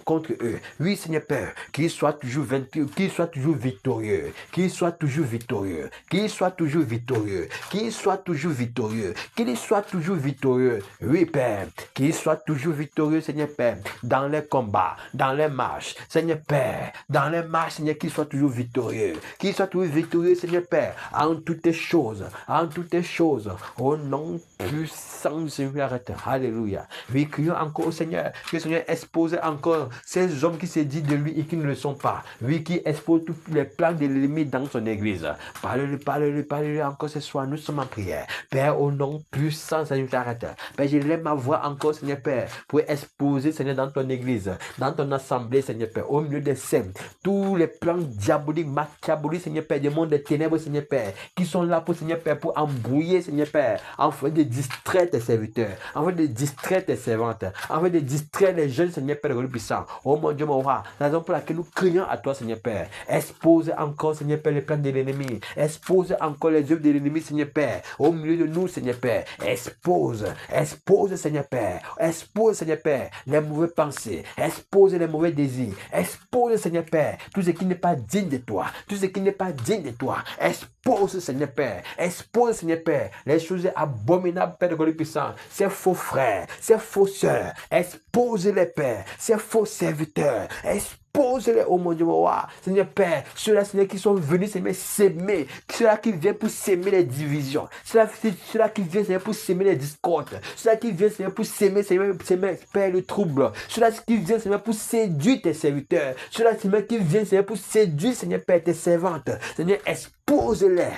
eux. Oui, Seigneur Père, qu'ils soient toujours vainqueurs, qu'ils soient toujours victorieux. Qu'ils soient toujours victorieux. Qu'ils soient toujours victorieux. Qu'ils soient toujours victorieux. Qu'ils soient toujours victorieux. Oui, Père, qu'ils soient toujours victorieux, Seigneur Père, dans les combats, dans les marches, Seigneur Père, dans les marches, Seigneur, qu'ils soient toujours victorieux. Qu'ils soient toujours victorieux, Seigneur Père, en toutes choses, au nom puissant du Seigneur. Alléluia. Oui, crions encore au Seigneur, que le Seigneur expose encore ces hommes qui se disent de lui et qui ne le sont pas. Oui, qui expose tous les plans de l'ennemi dans son église. Parle-le encore ce soir, nous sommes en prière. Père, au nom puissant, Seigneur, t'arrête. Père, je lève ma voix encore, Seigneur Père, pour exposer, Seigneur, dans ton église, dans ton assemblée, Seigneur Père, au milieu des saints, tous les plans diaboliques, machiavéliques, Seigneur Père, des mondes des ténèbres, Seigneur Père, qui sont là pour, Seigneur Père, pour embrouiller, Seigneur Père, afin de distraire tes serviteurs, afin de distraire tes servantes, afin de distraire les jeunes, Seigneur Père, le puissant. Oh mon Dieu, mon roi, la raison pour laquelle nous crions à toi, Seigneur Père, expose encore, Seigneur Père, les plans de l'ennemi, expose encore les œuvres de l'ennemi, Seigneur Père, au milieu de nous, Seigneur Père, expose, Seigneur Père, expose, Seigneur Père, les mauvaises pensées, expose les mauvais désirs, expose, Seigneur Père, tout ce qui n'est pas digne de toi, expose, Seigneur Père, Seigneur Père, les choses abominables, Père de Dieu puissant, ces faux frères, ces faux sœurs, expose-les, Père, ces faux serviteurs, expose-les, oh mon Dieu, Seigneur Père, ceux-là, Seigneur, qui sont venus, Seigneur, s'aimer, ceux-là qui viennent pour s'aimer les divisions, ceux-là qui viennent, Seigneur, pour s'aimer les discordes, ceux-là qui viennent, Seigneur, pour s'aimer, Père, le trouble, ceux-là qui viennent, Seigneur, pour séduire tes serviteurs, ceux-là, Seigneur, qui viennent, Seigneur, pour séduire, Seigneur, Père, tes servantes, Seigneur, expose-les,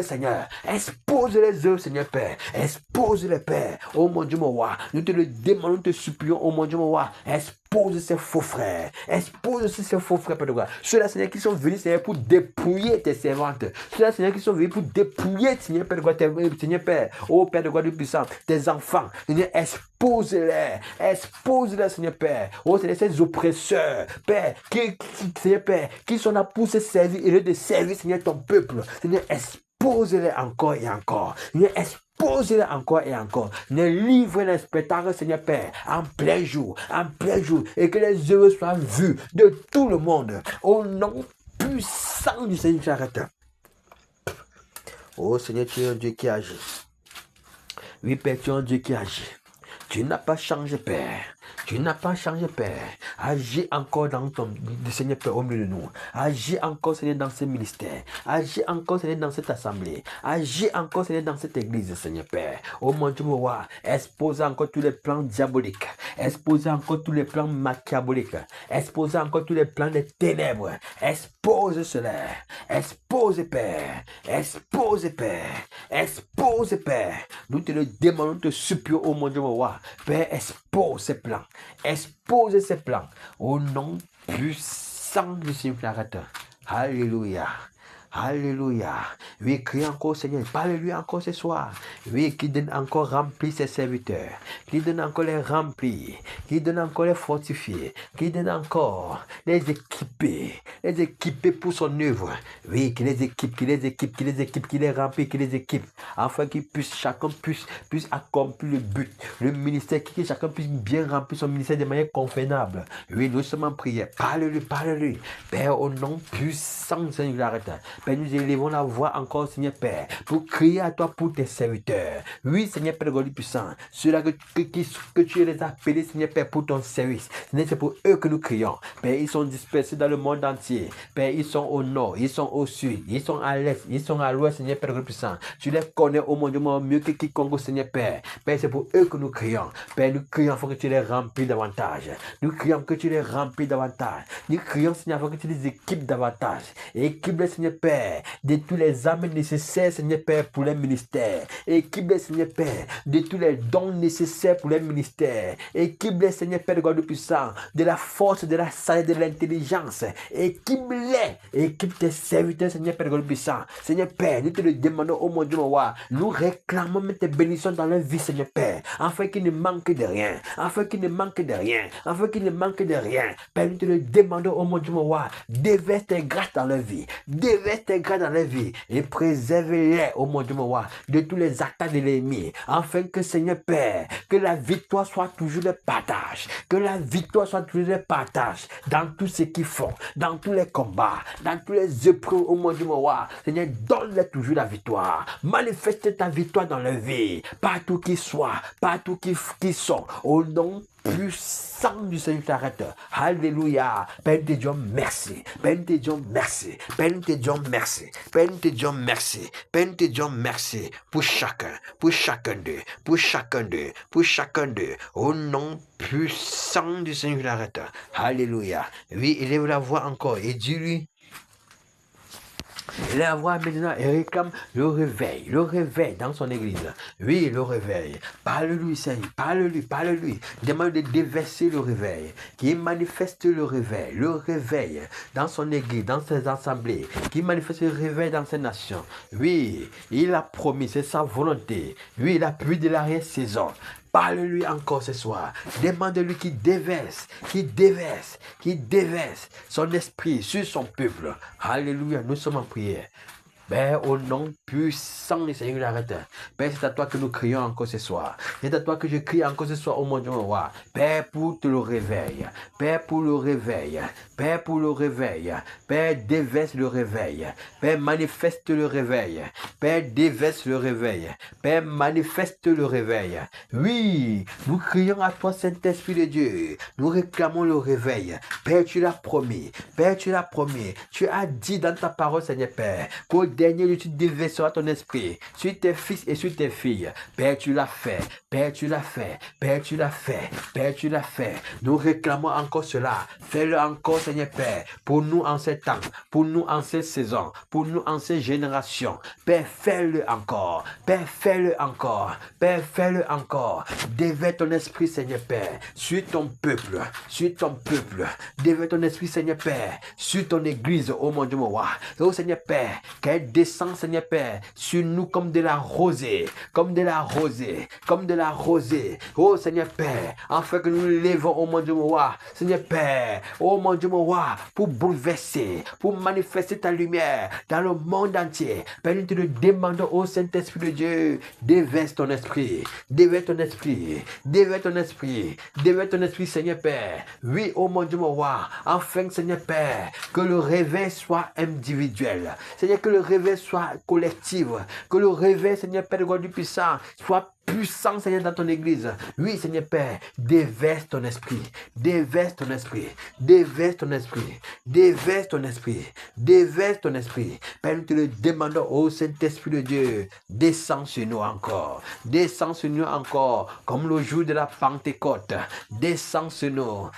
Seigneur, expose les œuvres, Seigneur Père, expose-les, Père, oh mon Dieu, mon roi, nous te le demandons, nous te supplions, oh mon Dieu, mon roi, expose ces faux frères, expose aussi ces faux frères, Père de gloire, ceux-là, Seigneur, qui sont venus, Seigneur, pour dépouiller tes servantes, ceux-là, Seigneur, qui sont venus pour dépouiller, Seigneur, Père de gloire, Seigneur Père, oh Père de gloire du puissant, tes enfants, Seigneur, expose-les, Seigneur Père, oh Seigneur, ces oppresseurs, Père, Seigneur Père, qui sont là pour se servir et de servir, Seigneur, ton peuple, Seigneur, expose-les encore et encore, Seigneur, expose-les encore et encore, ne livre les spectacles, Seigneur Père, en plein jour, et que les œuvres soient vues de tout le monde, au nom puissant du Seigneur, j'arrête. Oh Seigneur, tu es un Dieu qui agit. Oui, Père, tu es un Dieu qui agit. Tu n'as pas changé, Père. Tu n'as pas changé, Père. Agis encore dans ton Seigneur Père au milieu de nous. Agis encore, Seigneur, dans ce ministère. Agis encore, Seigneur, dans cette assemblée. Agis encore, Seigneur, dans cette église, Seigneur Père. Oh mon Dieu, mon roi, expose encore tous les plans diaboliques. Expose encore tous les plans machiavéliques. Expose encore tous les plans des ténèbres. Expose cela. Expose, Père. Expose, Père. Expose, Père. Nous te le demandons, nous te supplions, oh mon Dieu, mon roi. Père, expose ces plans. Expose ces plans. Au nom puissant du Seigneur. Alléluia. Alléluia. Oui, crie encore, Seigneur. Parle-lui encore ce soir. Oui, qui donne encore remplir ses serviteurs. Qui donne encore les remplir. Qui donne encore les fortifier. Qui donne encore les équiper. Les équiper pour son œuvre. Oui, qui les équipe, qui les équipe, qui les équipe, qui les remplit, qui les équipe. Afin qu'ils puissent, chacun puisse accomplir le but. Le ministère, que chacun puisse bien remplir son ministère de manière convenable. Oui, nous sommes en prière. Parle-lui, parle-lui. Père, au nom puissant, Seigneur, Père, nous élevons la voix encore, Seigneur Père, pour crier à toi pour tes serviteurs. Oui, Seigneur Père, God puissant, ceux-là que tu les as appelés, Seigneur Père, pour ton service. Seigneur, c'est pour eux que nous crions. Père, ils sont dispersés dans le monde entier. Père, ils sont au nord, ils sont au sud, ils sont à l'est, ils sont à l'ouest, Seigneur Père, God puissant. Tu les connais au monde mieux que quiconque, Seigneur Père. Père, c'est pour eux que nous crions. Père, nous crions afin que tu les remplis davantage. Nous crions que tu les remplis davantage. Nous crions, Seigneur, afin que tu les équipes davantage. Équipe-les, Seigneur Père, de tous les âmes nécessaires, Seigneur Père, pour les ministères. Équipe-les, Seigneur Père, de tous les dons nécessaires pour les ministères. Équipe-les, Seigneur Père, God puissant, de la force, de la sagesse, de l'intelligence. Équipe-les. Équipe tes serviteurs, Seigneur Père, God puissant. Seigneur Père, nous te le demandons, oh mon Dieu, mon roi. Nous réclamons tes bénédictions dans leur vie, Seigneur Père, afin qu'il ne manque de rien. Afin qu'il ne manque de rien. Afin qu'il ne manque de rien. Père, nous te le demandons, oh mon Dieu, mon roi. Déverse tes grâces dans leur vie. Déverse tes grâces dans leur vie et préserve-les, oh mon Dieu, mon roi, de tous les attaques de l'ennemi, afin que, Seigneur Père, que la victoire soit toujours le partage, que la victoire soit toujours le partage dans tout ce qu'ils font, dans tous les combats, dans tous les épreuves, oh mon Dieu, mon roi. Seigneur, donne-les toujours la victoire, manifeste ta victoire dans leur vie, partout qu'ils soient, partout qu'ils sont, au nom puissant du Seigneur t'arrête. Alléluia. Père, nous te disons merci. Père, nous te disons merci. Père, nous te disons merci. Père, nous te disons merci. Père, nous te disons merci pour chacun d'eux, pour chacun d'eux, pour chacun d'eux. Au nom puissant du Seigneur t'arrête. Alléluia. Oui, élève la voix encore et dis-lui. Il la voix maintenant et réclame le réveil dans son église. Oui, le réveil. Parle-lui, Seigneur, parle-lui. Demande de déverser le réveil, qui manifeste le réveil dans son église, dans ses assemblées, qui manifeste le réveil dans ses nations. Oui, il a promis, c'est sa volonté. Oui, la pluie de l'arrière-saison. Parle-lui encore ce soir. Demande-lui qu'il déverse son esprit sur son peuple. Alléluia, nous sommes en prière. Père, au nom puissant du Seigneur, arrête. Père, c'est à toi que nous crions encore ce soir. C'est à toi que je crie encore ce soir, au mon Dieu, mon roi. Père, pour le réveil. Père, pour le réveil. Père, pour le réveil. Père, déverse le réveil. Père, manifeste le réveil. Père, déverse le réveil. Père, manifeste le réveil. Oui, nous crions à toi, Saint-Esprit de Dieu. Nous réclamons le réveil. Père, tu l'as promis. Père, tu l'as promis. Tu as dit dans ta parole, Seigneur Père, qu'au dernier, tu déverseras ton esprit sur tes fils et sur tes filles. Père, tu l'as fait. Père, tu l'as fait. Père, tu l'as fait. Père, tu l'as fait. Nous réclamons encore cela. Fais-le encore, Seigneur Père, pour nous en ces temps, pour nous en ces saisons, pour nous en ces générations. Père, fais-le encore. Père, fais-le encore. Père, fais-le encore. Déverse ton esprit, Seigneur Père, sur ton peuple, sur ton peuple. Déverse ton esprit, Seigneur Père, sur ton église, oh mon Dieu, mon roi. Oh Seigneur Père, qu'elle descend, Seigneur Père, sur nous comme de la rosée, comme de la rosée, comme de la rosée. Oh Seigneur Père, afin que nous levons, oh mon Dieu, mon roi, Seigneur Père, oh mon Dieu, mon roi, pour bouleverser, pour manifester ta lumière dans le monde entier. Père, nous te le demandons, oh Saint-Esprit de Dieu, déverse ton esprit, déverse ton esprit, déverse ton esprit, déverse ton esprit, Seigneur Père. Oui, oh mon Dieu, mon roi, afin, Seigneur Père, que le réveil soit individuel. Seigneur, que le réveil soit collectif, que le réveil, Seigneur Père de God du puissant, soit puissant, Seigneur, dans ton église. Oui, Seigneur Père, déverse ton esprit, déverse ton esprit, déverse ton esprit, déverse ton esprit, déverse ton esprit. Père, nous te le demandons, ô Saint-Esprit de Dieu, descends sur nous encore, descends sur nous encore, comme le jour de la Pentecôte, descends sur nous,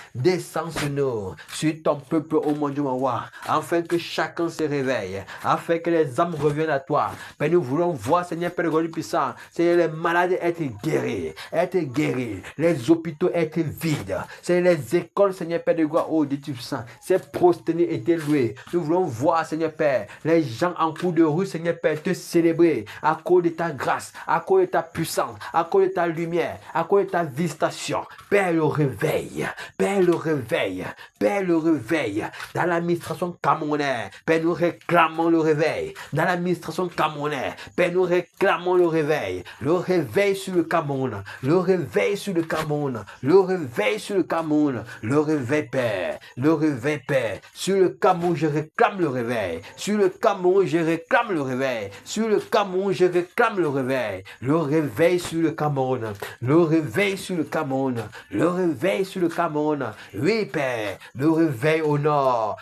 sur ton peuple, ô mon Dieu, mon roi, afin que chacun se réveille, afin que les âmes reviennent à toi. Père, nous voulons voir, Seigneur Père, le Dieu puissant, Seigneur, les malades être guéris, les hôpitaux être vides, Seigneur, les écoles, Seigneur Père de gloire, ô Dieu puissant, c'est prosterné et loué. Nous voulons voir, Seigneur Père, les gens en cours de rue, Seigneur Père, te célébrer à cause de ta grâce, à cause de ta puissance, à cause de ta lumière, à cause de ta visitation. Père, le réveil, Père, le réveil, Père, le réveil, dans l'administration camerounaise, Père, nous réclamons le réveil, dans l'administration camerounaise, Père, nous réclamons le réveil sur le Cameroun, le réveil sur le Cameroun, le réveil sur le Cameroun, le réveil, Père, le réveil, Père, sur le Cameroun, je réclame le réveil, sur le Cameroun, je réclame le réveil, sur le Cameroun, je réclame le réveil sur le Cameroun, le réveil sur le Cameroun, le réveil sur le Cameroun, oui, Père, le réveil au nord,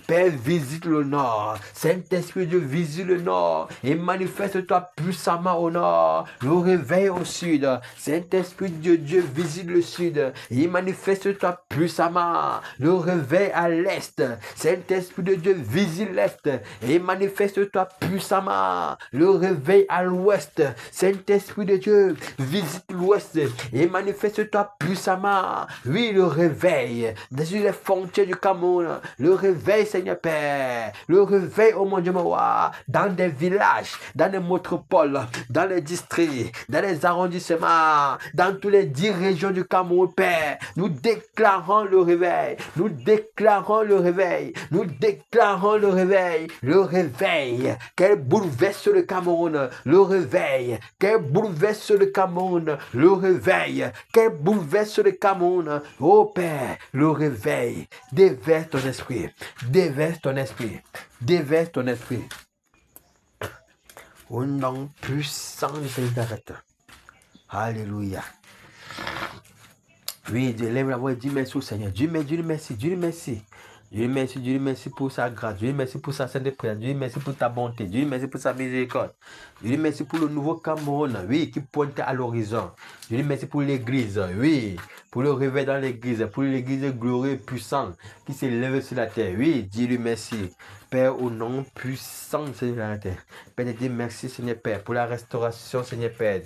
Père, visite le nord, Saint-Esprit de Dieu, visite le nord, et manifeste-toi puissamment au nord, le réveil au sud, Saint-Esprit de Dieu, visite le sud, et manifeste-toi puissamment, le réveil à l'est, Saint-Esprit de Dieu, visite l'est, et manifeste-toi puissamment, le réveil à l'ouest, Saint-Esprit de Dieu, visite l'ouest, et manifeste-toi puissamment, oui, le réveil, sur les frontières du Cameroun, le réveil, Seigneur Père, le réveil, oh mon Dieu, mon roi, dans des villages, dans des métropoles, dans les districts, dans les arrondissements, dans toutes les 10 régions du Cameroun, Père, nous déclarons le réveil, nous déclarons le réveil, nous déclarons le réveil, qu'elle bouleverse le Cameroun, le réveil, qu'elle bouleverse le Cameroun, le réveil, qu'elle bouleverse le Cameroun, oh Père, le réveil, déverse ton esprit, déverse ton esprit, déverse ton esprit. Au nom puissant de Jésus-Christ. Alléluia. Oui, Dieu lève la voix et dit merci au Seigneur. Dieu merci, Dieu merci. Dieu merci pour sa grâce. Dieu merci pour sa sainte présence. Dieu merci pour ta bonté. Dieu merci pour sa miséricorde. Dieu merci pour le nouveau Cameroun, oui, qui pointe à l'horizon. Dieu merci pour l'église, oui, pour le réveil dans l'église, pour l'église glorieuse et puissante qui s'élève sur la terre. Oui, Dieu merci. Père, au nom puissant de Seigneur la terre. Père, je dis merci, Seigneur Père, pour la restauration, Seigneur Père,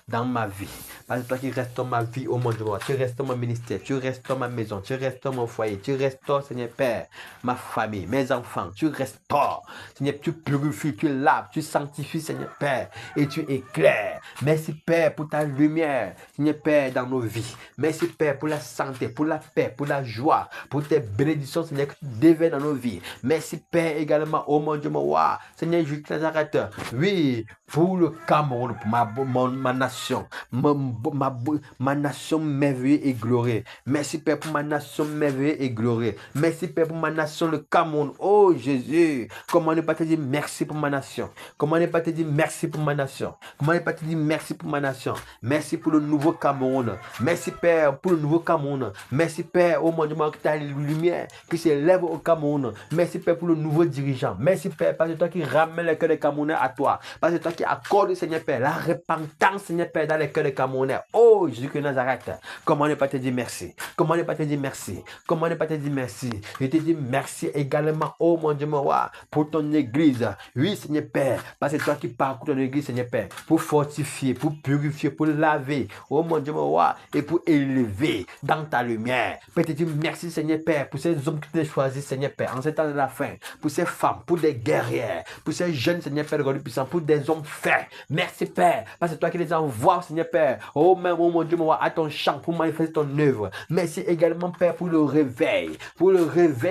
dans ma vie. Parce que toi qui restaures ma vie au monde de moi, tu restaures mon ministère, tu restaures ma maison, tu restaures mon foyer, tu restaures, Seigneur Père, ma famille, mes enfants, tu restaures. Seigneur, tu purifies, tu laves, tu sanctifies, Seigneur Père, et tu éclaires. Merci, Père, pour ta lumière, Seigneur Père, dans nos vies. Merci, Père, pour la santé, pour la paix, pour la joie, pour tes bénédictions, Seigneur, que tu déverses dans nos vies. Merci, Père, également, oh mon Dieu, mon roi, Seigneur Jésus Nazareth, oui, pour le Cameroun, pour ma nation, ma nation merveilleuse et glorieuse. Merci, Père, pour ma nation merveilleuse et glorieuse. Merci, Père, pour ma nation, le Cameroun. Oh Jésus, comment ne pas te dire merci pour ma nation? Comment ne pas te dire merci pour ma nation? Comment ne pas te dire merci pour ma nation? Merci pour le nouveau Cameroun. Merci, Père, pour le nouveau Cameroun. Merci, Père, oh mon Dieu, que ta lumière qui s'élève au Cameroun. Merci, Père, pour le nouveau dirigeant. Merci, Père, parce que toi qui ramènes le cœur des Camerounais à toi. Parce que toi qui accordes, Seigneur Père, la repentance, Seigneur Père, dans les cœurs des Camerounais. Oh Jésus de Nazareth, comment ne pas te dire merci? Comment ne pas te dire merci? Comment ne pas te dire merci? Je te dis merci également, oh mon Dieu, mon roi, pour ton église. Oui, Seigneur Père, parce que toi qui parcours ton église, Seigneur Père, pour fortifier, pour purifier, pour laver, oh mon Dieu, mon roi, et pour élever dans ta lumière. Père, je te dis merci, Seigneur Père, pour ces hommes que tu as choisis, Seigneur Père, en ce temps de la fin, pour ces femmes, pour des guerrières, pour ces jeunes, Seigneur Père, de puissant, pour des hommes faits. Merci, Père, parce que toi qui les envoies, Seigneur Père, oh même, oh mon Dieu, mon roi, à ton champ, pour manifester ton œuvre. Merci également, Père, pour le réveil,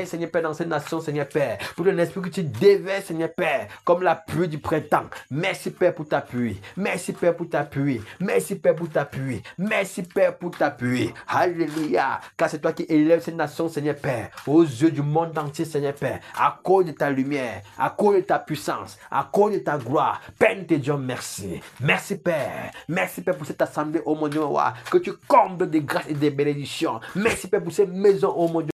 Seigneur Père, dans cette nation, Seigneur Père. Père, pour ton esprit que tu déverses, Seigneur Père, comme la pluie du printemps. Merci, Père, pour ta pluie. Merci, Père, pour ta pluie. Merci, Père, pour ta pluie. Merci, Père, pour ta pluie. Alléluia. Car c'est toi qui élèves cette nation, Seigneur Père, aux yeux du monde entier, Seigneur Père, à cause de ta lumière, à cause de ta puissance, à cause de ta gloire. Père, nous te disons merci. Merci, Père. Merci, Père, pour cette assemblée, oh mon Dieu, que tu combles des grâces et des bénédictions. Merci, Père, pour cette maison, oh mon Dieu.